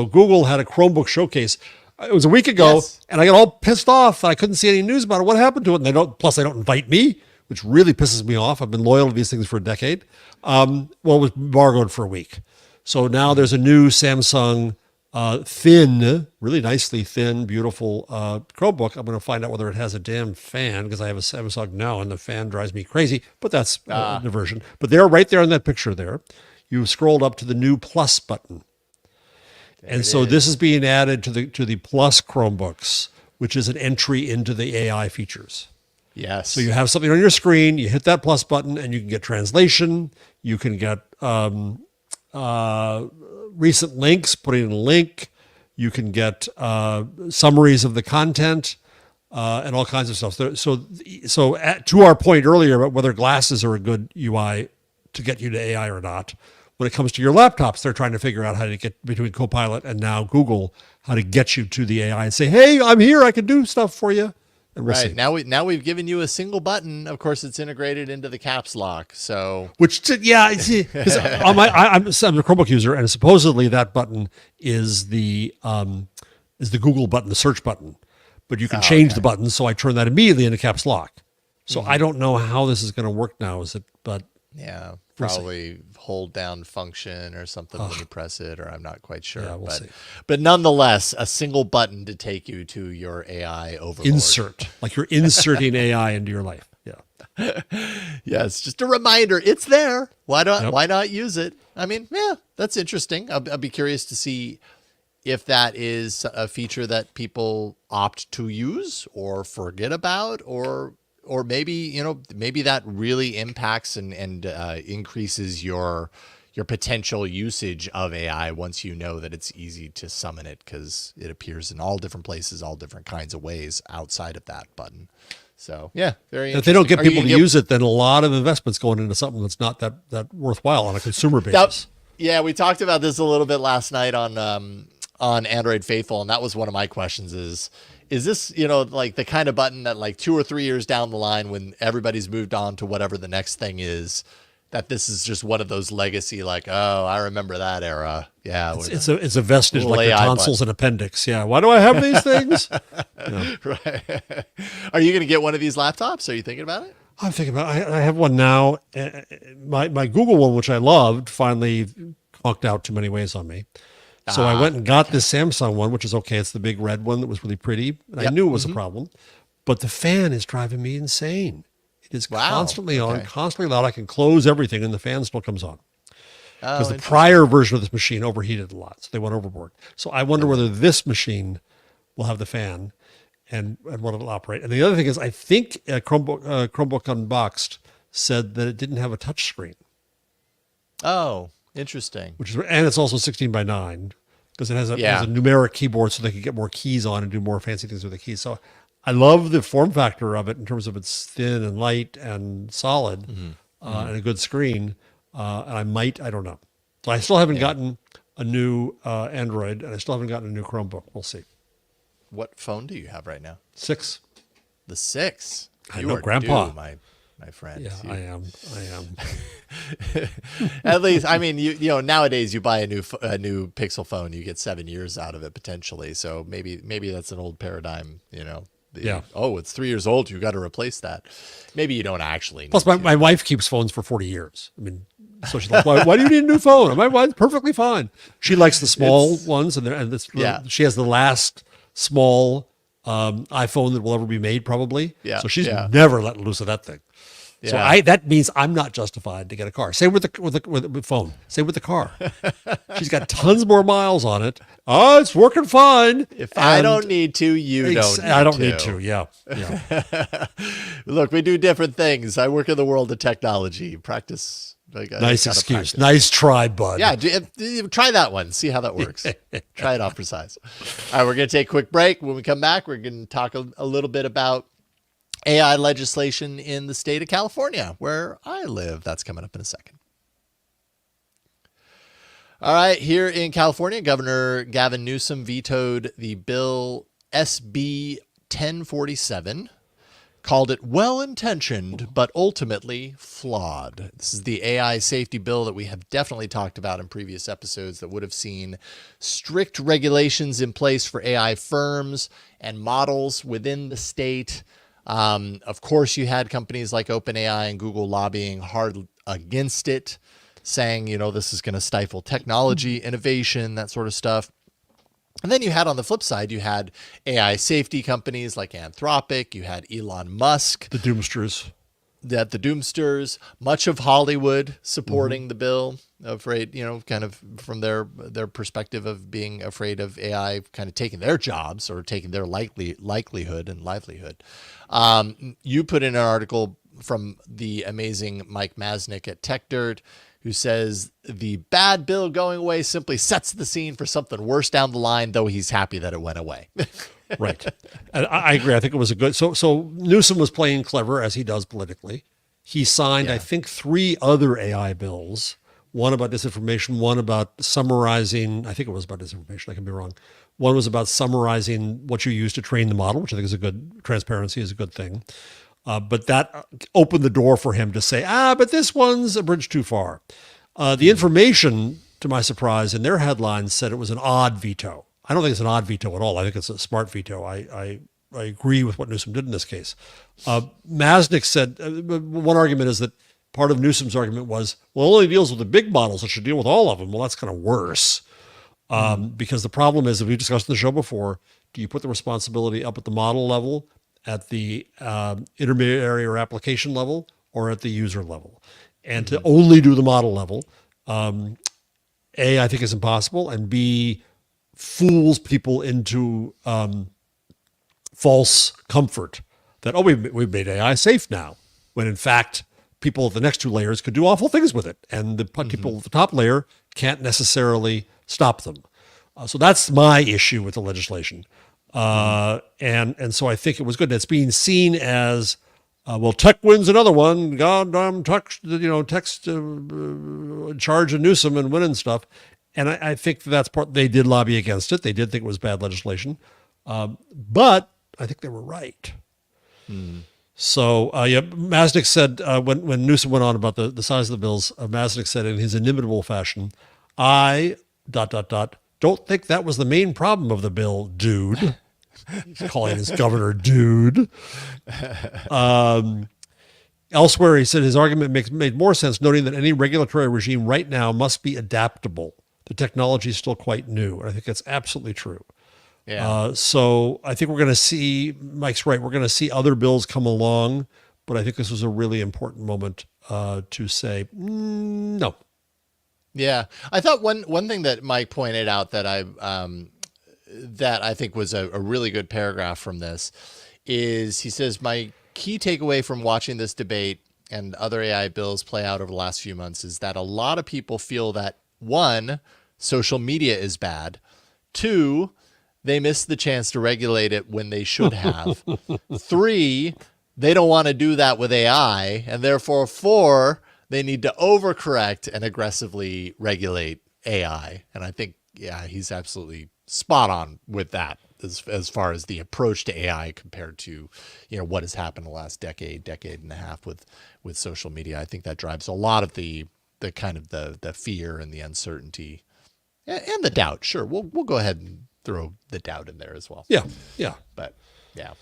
Google had a Chromebook showcase. It was a week ago, and I got all pissed off that I couldn't see any news about it. What happened to it? And they don't invite me, which really pisses me off. I've been loyal to these things for a decade. Well, it was embargoed for a week. So now there's a new Samsung thin, really nicely thin, beautiful Chromebook. I'm going to find out whether it has a damn fan because I have a Samsung now, and the fan drives me crazy. But that's a diversion. But they're right there in that picture there. You scrolled up to the new Plus button. And so this is being added to the Plus Chromebooks, which is an entry into the AI features. Yes. So you have something on your screen, you hit that plus button, and you can get translation. You can get recent links, putting in a link. You can get summaries of the content and all kinds of stuff. So to our point earlier about whether glasses are a good UI to get you to AI or not, when it comes to your laptops, they're trying to figure out how to get between Copilot and now Google, how to get you to the AI and say, hey, I'm here. I can do stuff for you. And we'll see. Now we've given you a single button. Of course, it's integrated into the caps lock. So I'm a Chromebook user, and supposedly that button is the Google button, the search button. But you can change the button, so I turn that immediately into caps lock. So I don't know how this is going to work now. Yeah, probably hold down function or something when you press it, or I'm not quite sure. Yeah, we'll see. But nonetheless, a single button to take you to your AI overlord. Insert, like you're inserting AI into your life. Yeah. Yes, just a reminder, it's there. Why not use it? I mean, that's interesting. I'll be curious to see if that is a feature that people opt to use or forget about, or or maybe, maybe that really impacts and increases your potential usage of AI once you know that it's easy to summon it, because it appears in all different places, all different kinds of ways outside of that button. So yeah, very interesting. If they don't get people to use it, then a lot of investments going into something that's not that worthwhile on a consumer basis. Yeah, we talked about this a little bit last night on Android Faithful, and that was one of my questions is this, like the kind of button that like 2 or 3 years down the line, when everybody's moved on to whatever the next thing is, that this is just one of those legacy, like, oh, I remember that era. Yeah. It's a vestige like your tonsils and appendix. Yeah. Why do I have these things? Yeah. Right. Are you going to get one of these laptops? Are you thinking about it? I'm thinking about I have one now. My Google one, which I loved, finally conked out too many ways on me. So I went and got this Samsung one, which is okay. It's the big red one that was really pretty. And I knew it was a problem. But the fan is driving me insane. It is constantly on, constantly loud. I can close everything and the fan still comes on. Because the prior version of this machine overheated a lot. So they went overboard. So I wonder whether this machine will have the fan and what it'll operate. And the other thing is, I think Chromebook Unboxed said that it didn't have a touch screen. Oh, interesting. And it's also 16:9 because it has a numeric keyboard, so they can get more keys on and do more fancy things with the keys. So I love the form factor of it in terms of it's thin and light and solid and a good screen. And I don't know. So I still haven't gotten a new Android, and I still haven't gotten a new Chromebook. We'll see. What phone do you have right now? 6. The 6. I know, Grandpa. Due, my friend. Yeah, I am. At least, I mean, you nowadays you buy a new Pixel phone, you get 7 years out of it potentially. So maybe that's an old paradigm, Oh, it's 3 years old, you got to replace that. Maybe you don't actually. Plus, my wife keeps phones for 40 years. I mean, so she's like, why do you need a new phone? My wife's perfectly fine. She likes the small ones, she has the last small iPhone that will ever be made, probably. Yeah. So she's never let loose of that thing. Yeah. So that means I'm not justified to get a car. Same with the phone. Same with the car. She's got tons more miles on it. Oh, it's working fine. If I don't need to, you don't need to. I don't need to. Yeah. Look, we do different things. I work in the world of technology. Practice. Nice excuse. Practice. Nice try, bud. Yeah, try that one. See how that works. Try it off for size. All right, we're going to take a quick break. When we come back, we're going to talk a little bit about AI legislation in the state of California, where I live. That's coming up in a second. All right, here in California, Governor Gavin Newsom vetoed the bill SB 1047, called it well-intentioned, but ultimately flawed. This is the AI safety bill that we have definitely talked about in previous episodes that would have seen strict regulations in place for AI firms and models within the state. Of course, you had companies like OpenAI and Google lobbying hard against it, saying, this is going to stifle technology, innovation, that sort of stuff. And then you had on the flip side, you had AI safety companies like Anthropic, you had Elon Musk. The Doomsters. The Doomsters, much of Hollywood supporting the bill, afraid, kind of from their perspective of being afraid of AI kind of taking their jobs or taking their likelihood and livelihood. You put in an article from the amazing Mike Masnick at TechDirt, who says the bad bill going away simply sets the scene for something worse down the line, though he's happy that it went away. Right. And I agree. I think it was a good, so Newsom was playing clever, as he does politically. He signed, I think, 3 other AI bills, one about disinformation, one about summarizing, I think it was about disinformation, I can be wrong. One was about summarizing what you use to train the model, which I think is transparency is a good thing. But that opened the door for him to say, but this one's a bridge too far. The information, to my surprise, in their headlines said it was an odd veto. I don't think it's an odd veto at all. I think it's a smart veto. I agree with what Newsom did in this case. Masnick said, one argument is that part of Newsom's argument was, well, it only deals with the big models. It should deal with all of them. Well, that's kind of worse. Because the problem is, as we've discussed in the show before, do you put the responsibility up at the model level, at the intermediary or application level, or at the user level? And to only do the model level, A, I think is impossible, and B, fools people into false comfort that, we've made AI safe now, when in fact, people at the next two layers could do awful things with it. And the people at the top layer can't necessarily stop them. So that's my issue with the legislation. And so I think it was good. It's being seen as, tech wins another one. Goddamn tech's in charge of Newsom and winning stuff. And I think that's part, they did lobby against it. They did think it was bad legislation. But I think they were right. So, Masnick said, when Newsom went on about the size of the bills, Masnick said in his inimitable fashion, I, ... don't think that was the main problem of the bill, dude. He's calling his governor dude. Elsewhere, he said his argument made more sense, noting that any regulatory regime right now must be adaptable. The technology is still quite new. And I think that's absolutely true. Yeah. So I think we're going to see, Mike's right, we're going to see other bills come along, but I think this was a really important moment to say, no. Yeah, I thought one thing that Mike pointed out that I think was a really good paragraph from this is he says, my key takeaway from watching this debate and other AI bills play out over the last few months is that a lot of people feel that, one, social media is bad, two, they missed the chance to regulate it when they should have, three, they don't want to do that with AI, and therefore, four, they need to overcorrect and aggressively regulate AI. And I think, yeah, he's absolutely spot on with that as far as the approach to AI compared to, what has happened the last decade and a half with social media. I think that drives a lot of the kind of the fear and the uncertainty and the doubt. Sure, we'll go ahead and throw the doubt in there as well. Yeah. But yeah,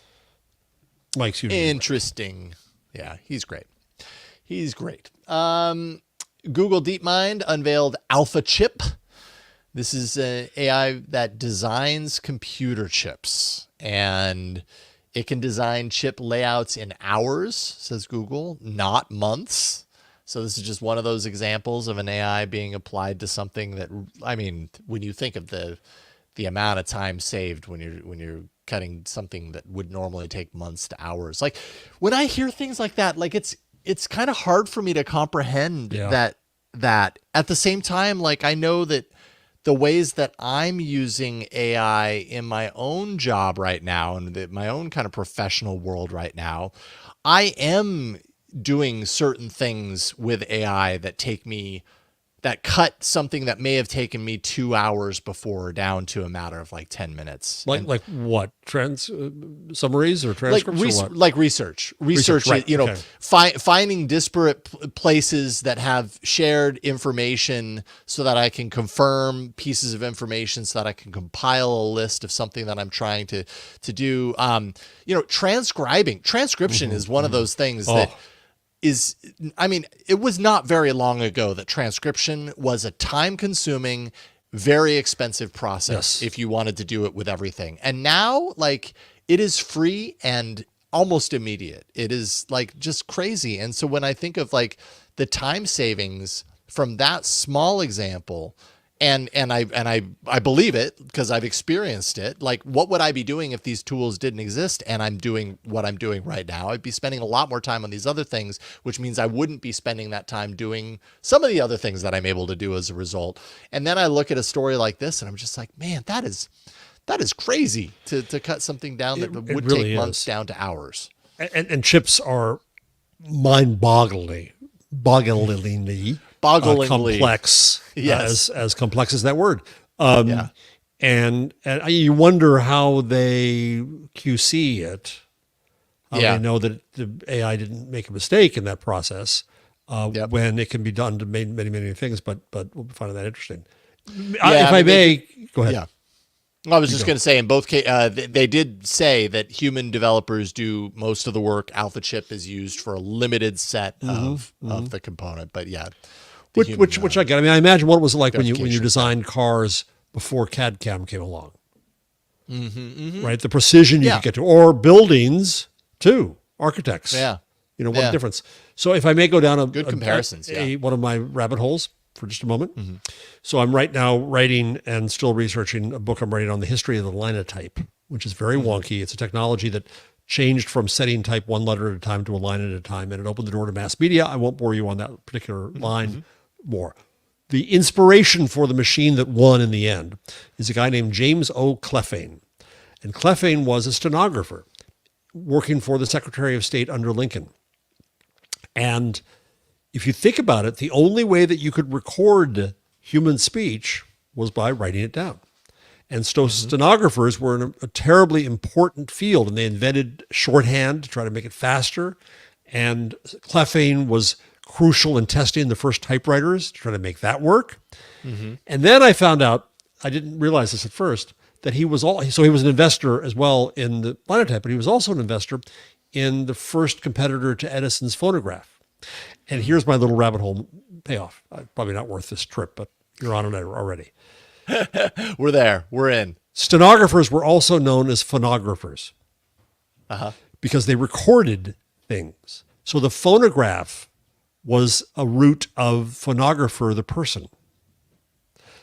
Mike's interesting. Yeah, he's great. He's great. Google DeepMind unveiled AlphaChip. This is an AI that designs computer chips, and it can design chip layouts in hours, says Google, not months. So this is just one of those examples of an AI being applied to something that, I mean, when you think of the amount of time saved when you're cutting something that would normally take months to hours. Like when I hear things like that, like it's kind of hard for me to comprehend that at the same time, like I know that the ways that I'm using AI in my own job right now and my own kind of professional world right now, I am doing certain things with AI that cut something that may have taken me 2 hours before down to a matter of like 10 minutes. Like what? Summaries or transcripts or what? Like research, right. Okay. Finding disparate places that have shared information so that I can confirm pieces of information so that I can compile a list of something that I'm trying to do. Transcription is one of those things that it was not very long ago that transcription was a time-consuming, very expensive process if you wanted to do it with everything. And now, like, it is free and almost immediate. It is, like, just crazy. And so when I think of, like, the time savings from that small example, and I believe it because I've experienced it. Like, what would I be doing if these tools didn't exist? And I'm doing what I'm doing right now. I'd be spending a lot more time on these other things, which means I wouldn't be spending that time doing some of the other things that I'm able to do as a result. And then I look at a story like this and I'm just like, man, that is crazy to cut something down that would really take months is. down to hours. And chips are mind-bogglingly complex, as complex as that word. And you wonder how they QC it. They know that the AI didn't make a mistake in that process when it can be done to many, many things. But we'll be finding that interesting. If I may, go ahead. Yeah. I was just going to say, in both cases, they did say that human developers do most of the work. AlphaChip is used for a limited set of the component, but which I get. I mean, I imagine what it was like when you designed cars before CAD/CAM came along, right? The precision you could get to, or buildings too, architects. What a difference. So if I may go down good comparisons, one of my rabbit holes for just a moment. So I'm right now writing and still researching a book I'm writing on the history of the linotype, which is very wonky. It's a technology that changed from setting type one letter at a time to a line at a time, and it opened the door to mass media. I won't bore you on that particular line more. The inspiration for the machine that won in the end is a guy named James O. Clefane. And Clefane was a stenographer working for the Secretary of State under Lincoln. And if you think about it, the only way that you could record human speech was by writing it down. And so stenographers were in a terribly important field, and they invented shorthand to try to make it faster. And Clefane was crucial in testing the first typewriters to try to make that work. And then I found out, I didn't realize this at first, that he was an investor as well in the linotype, but he was also an investor in the first competitor to Edison's phonograph. And here's my little rabbit hole payoff. Probably not worth this trip, but you're on it already. We're there. We're in. Stenographers were also known as phonographers because they recorded things. So the phonograph was a root of phonographer, the person.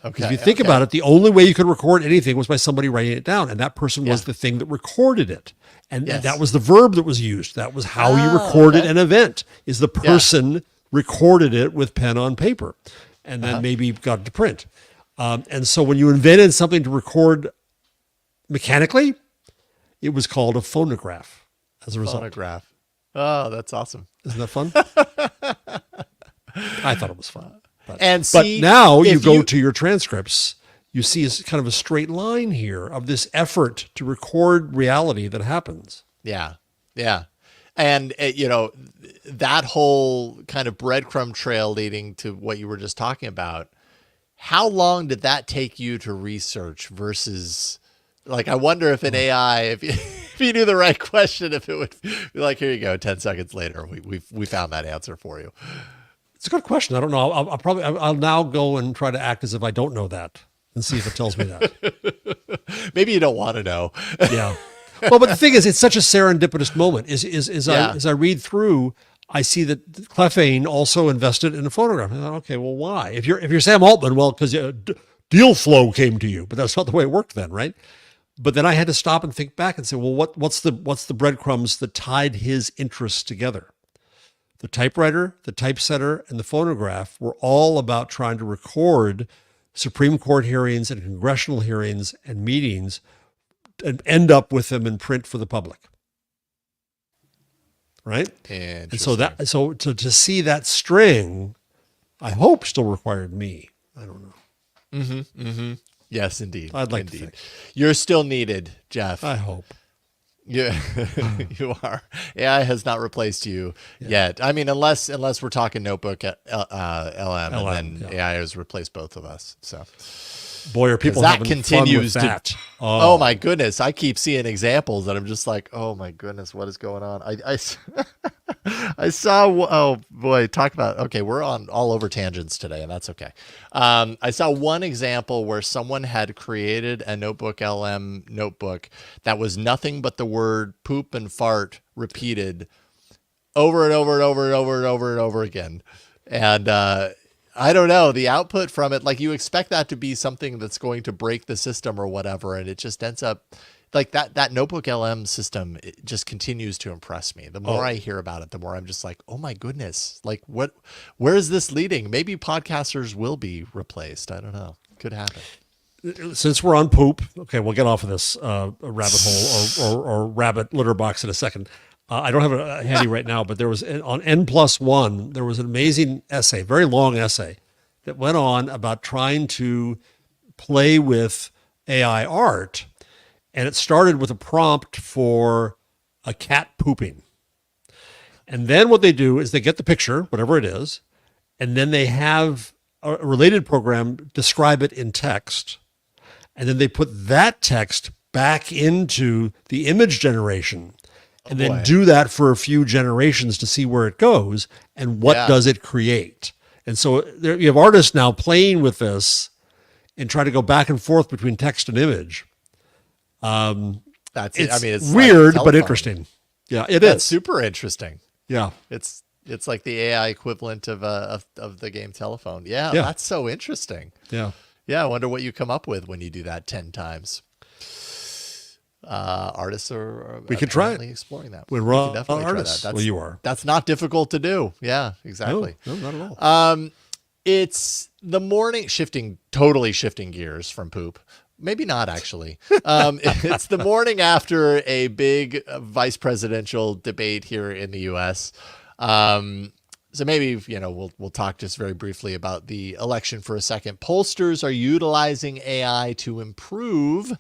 Okay. If you think about it, the only way you could record anything was by somebody writing it down, and that person was the thing that recorded it. And that was the verb that was used. That was how you recorded an event, is the person recorded it with pen on paper and then maybe got it to print. And so when you invented something to record mechanically, it was called a phonograph as a result. Phonograph. Oh, that's awesome. Isn't that fun? I thought it was fun. But now you go to your transcripts, you see kind of a straight line here of this effort to record reality that happens. Yeah. Yeah. And, that whole kind of breadcrumb trail leading to what you were just talking about, how long did that take you to research versus, like, I wonder if an AI, if you knew the right question, if it would be like, here you go, 10 seconds later, we found that answer for you. It's a good question. I don't know. I'll now go and try to act as if I don't know that and see if it tells me that. Maybe you don't want to know. Yeah. Well, but the thing is, it's such a serendipitous moment. As I read through, I see that Clefane also invested in a phonograph. I thought, okay, well, why? If you're Sam Altman, well, because deal flow came to you, but that's not the way it worked then, right? But then I had to stop and think back and say, well, what's the breadcrumbs that tied his interests together? The typewriter, the typesetter, and the phonograph were all about trying to record Supreme Court hearings and congressional hearings and meetings and end up with them in print for the public. Right? And so to see that string, I hope still required me. I don't know. Yes, indeed. I'd like to think. You're still needed, Jeff. I hope. Yeah, you are. AI has not replaced you yet. I mean, unless we're talking notebook LM, and then AI has replaced both of us. So, boy, are people that having continues fun with that. Oh my goodness, I keep seeing examples that I'm just like, oh my goodness, what is going on? I saw. Oh boy, talk about. Okay, we're on all over tangents today, and that's okay. I saw one example where someone had created a notebook LM notebook that was nothing but the word poop and fart repeated over and over and over and over and over and over again, and I don't know, the output from it, like you expect that to be something that's going to break the system or whatever, and it just ends up. Like that notebook LM system, it just continues to impress me. The more I hear about it, the more I'm just like, oh my goodness, like where is this leading? Maybe podcasters will be replaced. I don't know. Could happen. Since we're on poop, okay, we'll get off of this rabbit hole or rabbit litter box in a second. I don't have it handy right now, but there was on N+1, there was an amazing essay, very long essay that went on about trying to play with AI art. And it started with a prompt for a cat pooping. And then what they do is they get the picture, whatever it is, and then they have a related program describe it in text. And then they put that text back into the image generation and then do that for a few generations to see where it goes and what does it create. And so there, you have artists now playing with this and trying to go back and forth between text and image. It's weird, but interesting. Yeah, It's super interesting. Yeah. It's like the AI equivalent of the game telephone. Yeah, that's so interesting. Yeah. Yeah, I wonder what you come up with when you do that 10 times. artists are We could try it. apparently exploring that. We're We raw can definitely try artists. that. Well, you are. That's not difficult to do. Yeah, exactly. No, not at all. It's the morning, totally shifting gears from poop. Maybe not actually. It's the morning after a big vice presidential debate here in the U.S. So maybe, we'll talk just very briefly about the election for a second. Pollsters are utilizing AI to improve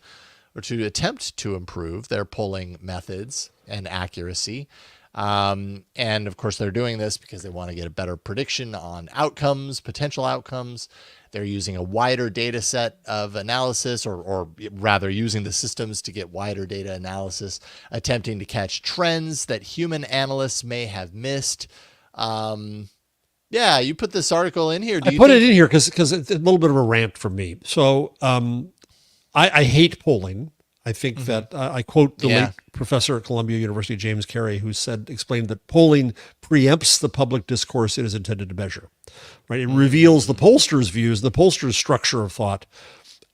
or to attempt to improve their polling methods and accuracy. And of course, they're doing this because they want to get a better prediction on outcomes, potential outcomes. They're using a wider data set of analysis, or rather using the systems to get wider data analysis, attempting to catch trends that human analysts may have missed. Yeah, you put this article in here. I put it in here because it's a little bit of a rant from me. So I hate polling. I think that I quote the late professor at Columbia University, James Carey, who explained that polling preempts the public discourse it is intended to measure. Right? It reveals the pollster's views, the pollster's structure of thought,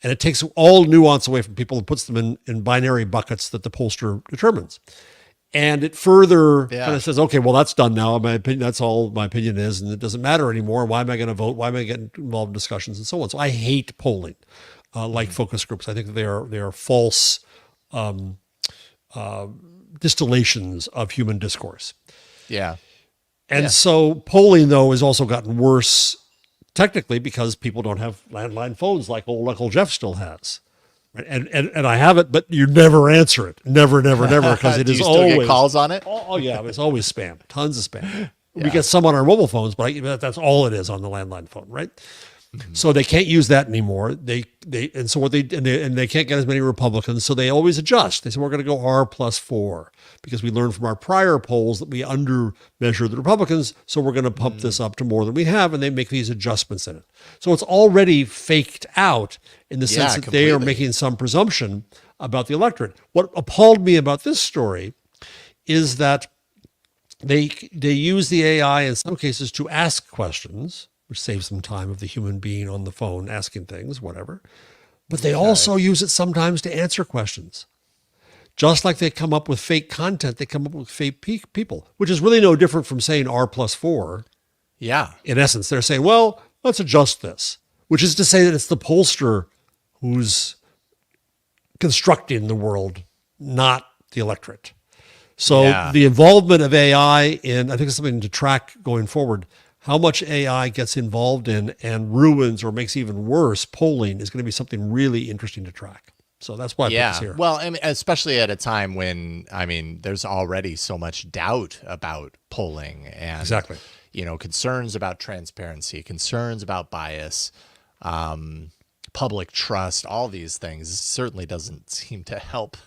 and it takes all nuance away from people and puts them in binary buckets that the pollster determines. And it further kind of says, okay, well, that's done now. My opinion, that's all my opinion is, and it doesn't matter anymore. Why am I going to vote? Why am I getting involved in discussions and so on? So I hate polling, like focus groups. I think they are false distillations of human discourse. Yeah. And so polling, though, has also gotten worse technically because people don't have landline phones like old Jeff still has. Right? And I have it, but you never answer it. Never, because it Do is you still always get calls on it. Oh yeah, it's always spam. Tons of spam. We get some on our mobile phones, but that's all it is on the landline phone, right? So they can't use that anymore. They can't get as many Republicans, so they always adjust. They say we're going to go R+4 because we learned from our prior polls that we undermeasured the Republicans, so we're going to pump this up to more than we have, and they make these adjustments in it. So it's already faked out in the sense that they are making some presumption about the electorate. What appalled me about this story is that they use the AI in some cases to ask questions, which saves some time of the human being on the phone asking things, whatever. But they also use it sometimes to answer questions. Just like they come up with fake content, they come up with fake people, which is really no different from saying R+4. Yeah. In essence, they're saying, well, let's adjust this, which is to say that it's the pollster who's constructing the world, not the electorate. So the involvement of AI in, I think it's something to track going forward. How much AI gets involved in and ruins or makes even worse polling is going to be something really interesting to track. So that's why I put this here. Well, I mean, especially at a time when, there's already so much doubt about polling and, concerns about transparency, concerns about bias, public trust, all these things certainly doesn't seem to help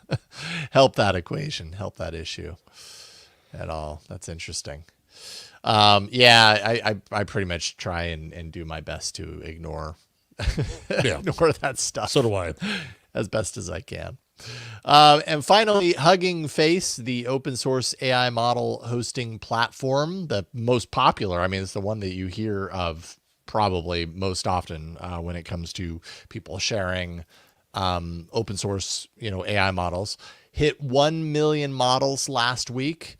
that equation, help that issue at all. That's interesting. I pretty much try and do my best to ignore that stuff. So do I. As best as I can. And finally, Hugging Face, the open source AI model hosting platform, the most popular. It's the one that you hear of probably most often when it comes to people sharing open source, AI models. Hit 1 million models last week.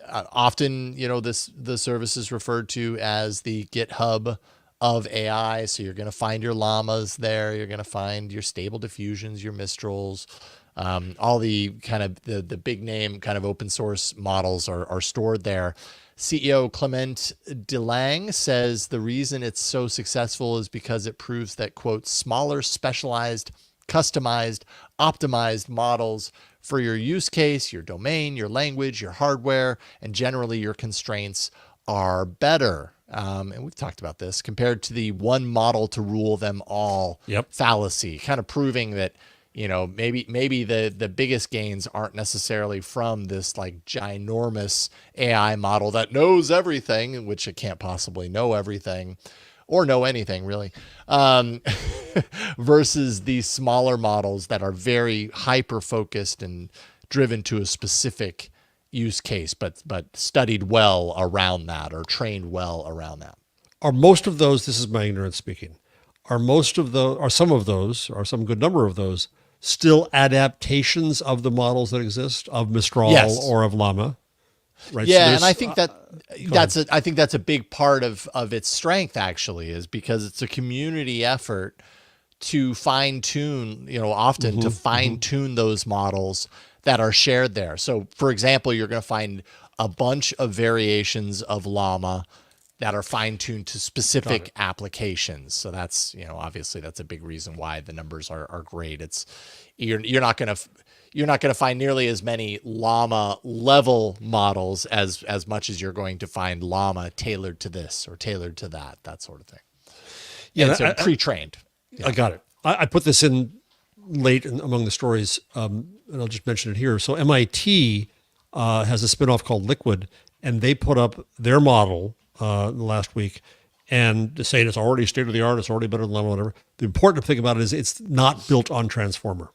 Often, the service is referred to as the GitHub of AI. So you're going to find your Llamas there. You're going to find your Stable Diffusions, your Mistrals, all the kind of the big name kind of open source models are stored there. CEO Clement DeLange says the reason it's so successful is because it proves that, quote, smaller, specialized, customized, optimized models for your use case, your domain, your language, your hardware, and generally your constraints are better. And we've talked about this compared to the one model to rule them all fallacy, kind of proving that, maybe the biggest gains aren't necessarily from this like ginormous AI model that knows everything, which it can't possibly know everything or know anything really, versus these smaller models that are very hyper-focused and driven to a specific use case, but studied well around that or trained well around that. Are most of those, this is my ignorance speaking, are some good number of those still adaptations of the models that exist of Mistral Yes. or of Llama. Right. Yeah, So and I think I think that's a big part of its strength, actually, is because it's a community effort to fine tune, often to fine tune those models that are shared there. So, for example, you're going to find a bunch of variations of Llama that are fine tuned to specific applications. So that's, obviously that's a big reason why the numbers are great. It's you're not going to find nearly as many Llama level models as much as you're going to find Llama tailored to this or tailored to that sort of thing. Yeah, and so pre-trained. I got it. I put this in late among the stories, and I'll just mention it here. So MIT has a spinoff called Liquid, and they put up their model last week, and to say it's already state of the art, it's already better than Llama, whatever. The important thing about it is it's not built on Transformer.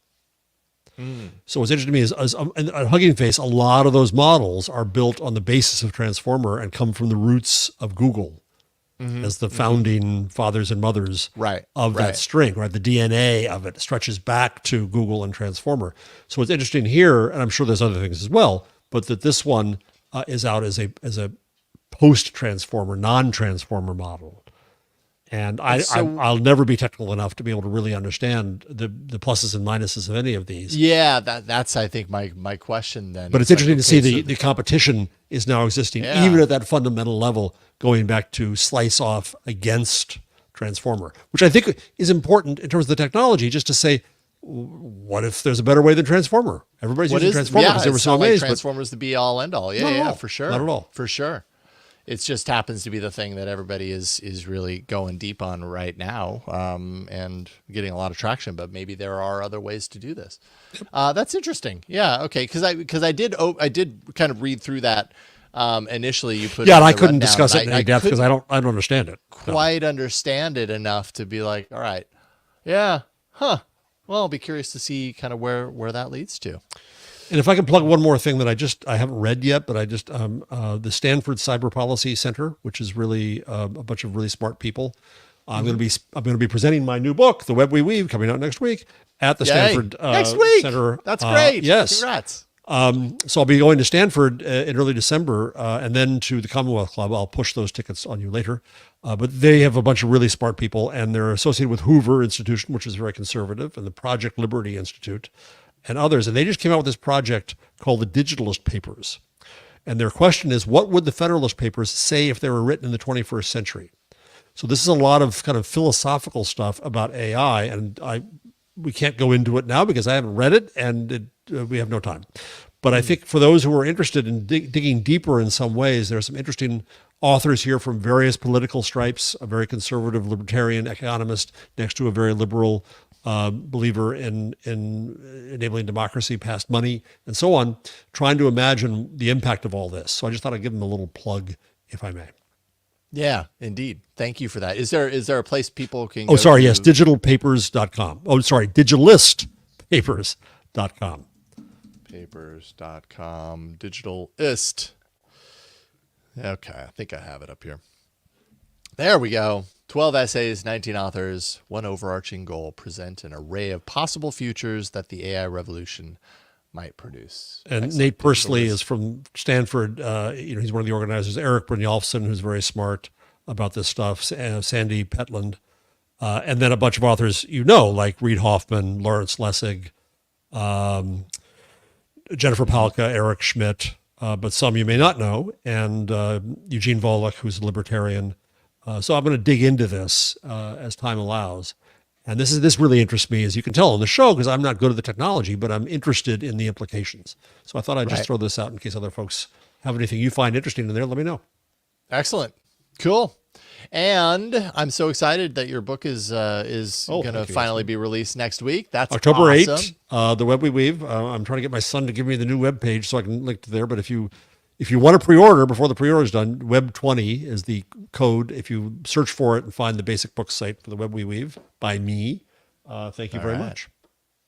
So what's interesting to me is at Hugging Face, a lot of those models are built on the basis of Transformer and come from the roots of Google as the founding fathers and mothers of that string, right? The DNA of it stretches back to Google and Transformer. So what's interesting here, and I'm sure there's other things as well, but that this one is out as a post-Transformer, non-Transformer model. And I'll never be technical enough to be able to really understand the pluses and minuses of any of these. Yeah, that's I think my question then. But it's interesting to see the competition is now existing, even at that fundamental level, going back to slice off against Transformer, which I think is important in terms of the technology, just to say, what if there's a better way than Transformer? Everybody's using Transformer because they were so amazed. Transformer's the be all end all. Yeah, for sure. Not at all. For sure. It just happens to be the thing that everybody is really going deep on right now, and getting a lot of traction. But maybe there are other ways to do this. That's interesting. Yeah. Okay. Because I did kind of read through that initially. You put and I couldn't discuss it in any depth because I don't understand it. Quite understand it enough to be like, all right, yeah, huh. Well, I'll be curious to see kind of where that leads to. And if I can plug one more thing that I haven't read yet, but I just the Stanford Cyber Policy Center, which is really a bunch of really smart people. I'm going to be presenting my new book, The Web We Weave, coming out next week at the Stanford next week. Center. That's great. Yes, congrats. So I'll be going to Stanford in early December, and then to the Commonwealth Club. I'll push those tickets on you later. But they have a bunch of really smart people, and they're associated with Hoover Institution, which is very conservative, and the Project Liberty Institute, and others. And they just came out with this project called the Digitalist Papers. And their question is, what would the Federalist Papers say if they were written in the 21st century? So this is a lot of kind of philosophical stuff about AI, and we can't go into it now because I haven't read it, and we have no time. But I think for those who are interested in digging deeper in some ways, there are some interesting authors here from various political stripes, a very conservative libertarian economist next to a very liberal believer in enabling democracy past money and so on, trying to imagine the impact of all this. So I just thought I'd give them a little plug, if I may. Yeah, indeed. Thank you for that. Is there a place people can go to? Yes, digitalpapers.com. Digitalistpapers.com. Papers.com, Digitalist. Okay, I think I have it up here. There we go. 12 essays, 19 authors, one overarching goal: present an array of possible futures that the AI revolution might produce. And Excellent. Nate Persley is from Stanford. He's one of the organizers. Eric Brynjolfsson, who's very smart about this stuff. Sandy Petland. And then a bunch of authors like Reid Hoffman, Lawrence Lessig, Jennifer Palka, Eric Schmidt, but some you may not know, and Eugene Volokh, who's a libertarian. So I'm going to dig into this as time allows. And this really interests me, as you can tell on the show, because I'm not good at the technology, but I'm interested in the implications. So I thought I'd just throw this out in case other folks have anything you find interesting in there. Let me know. Excellent. Cool. And I'm so excited that your book is going to finally be released next week. That's October awesome. 8th, The Web We Weave. I'm trying to get my son to give me the new web page so I can link to there. But if you want to pre-order before the pre-order is done, Web20 is the code. If you search for it and find the basic book site for The Web We Weave by me, thank you very much.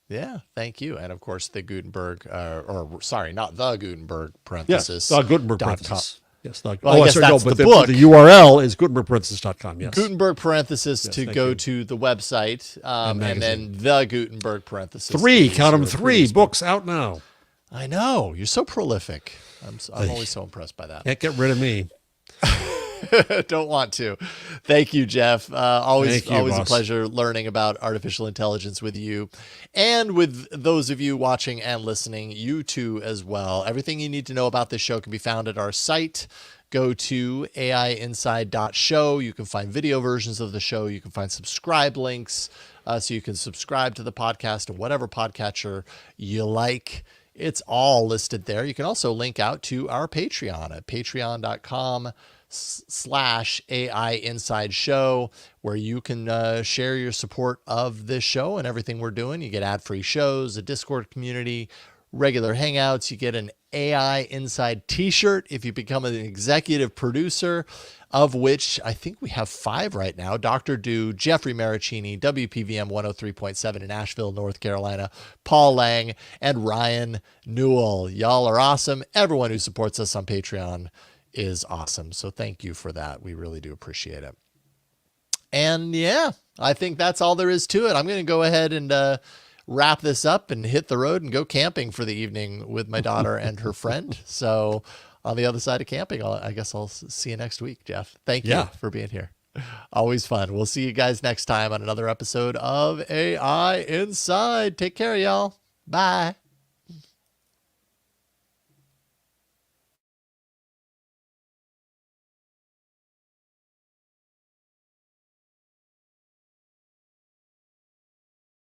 Yeah, thank you. And of course, the Gutenberg, not the Gutenberg parenthesis. The Gutenberg parenthesis. Yes. Not, Well, I guess that's but the book. The URL is Gutenberg.com. Yes. Gutenberg parenthesis to go to the website, and then the Gutenberg parenthesis. 3, count them, 3 books out now. I know. You're so prolific. I'm always so impressed by that. Can't get rid of me. Don't want to. Thank you, Jeff. Always a boss. pleasure learning about artificial intelligence with you and with those of you watching and listening, you too as well. Everything you need to know about this show can be found at our site. Go to aiinside.show. You can find video versions of the show. You can find subscribe links so you can subscribe to the podcast and whatever podcatcher you like. It's all listed there. You can also link out to our Patreon at patreon.com/AI Inside Show, where you can share your support of this show and everything we're doing. You get ad-free shows, a Discord community, regular hangouts. You get an AI Inside t-shirt if you become an executive producer, of which I think we have 5 right now. Dr. Do, Jeffrey Maricini, WPVM 103.7 in Asheville, North Carolina, Paul Lang, and Ryan Newell. Y'all are awesome. Everyone who supports us on Patreon is awesome. So thank you for that. We really do appreciate it. And yeah, I think that's all there is to it. I'm going to go ahead and wrap this up and hit the road and go camping for the evening with my daughter and her friend. So on the other side of camping, I guess I'll see you next week, Jeff. Thank you for being here. Always fun. We'll see you guys next time on another episode of AI Inside. Take care, y'all. Bye.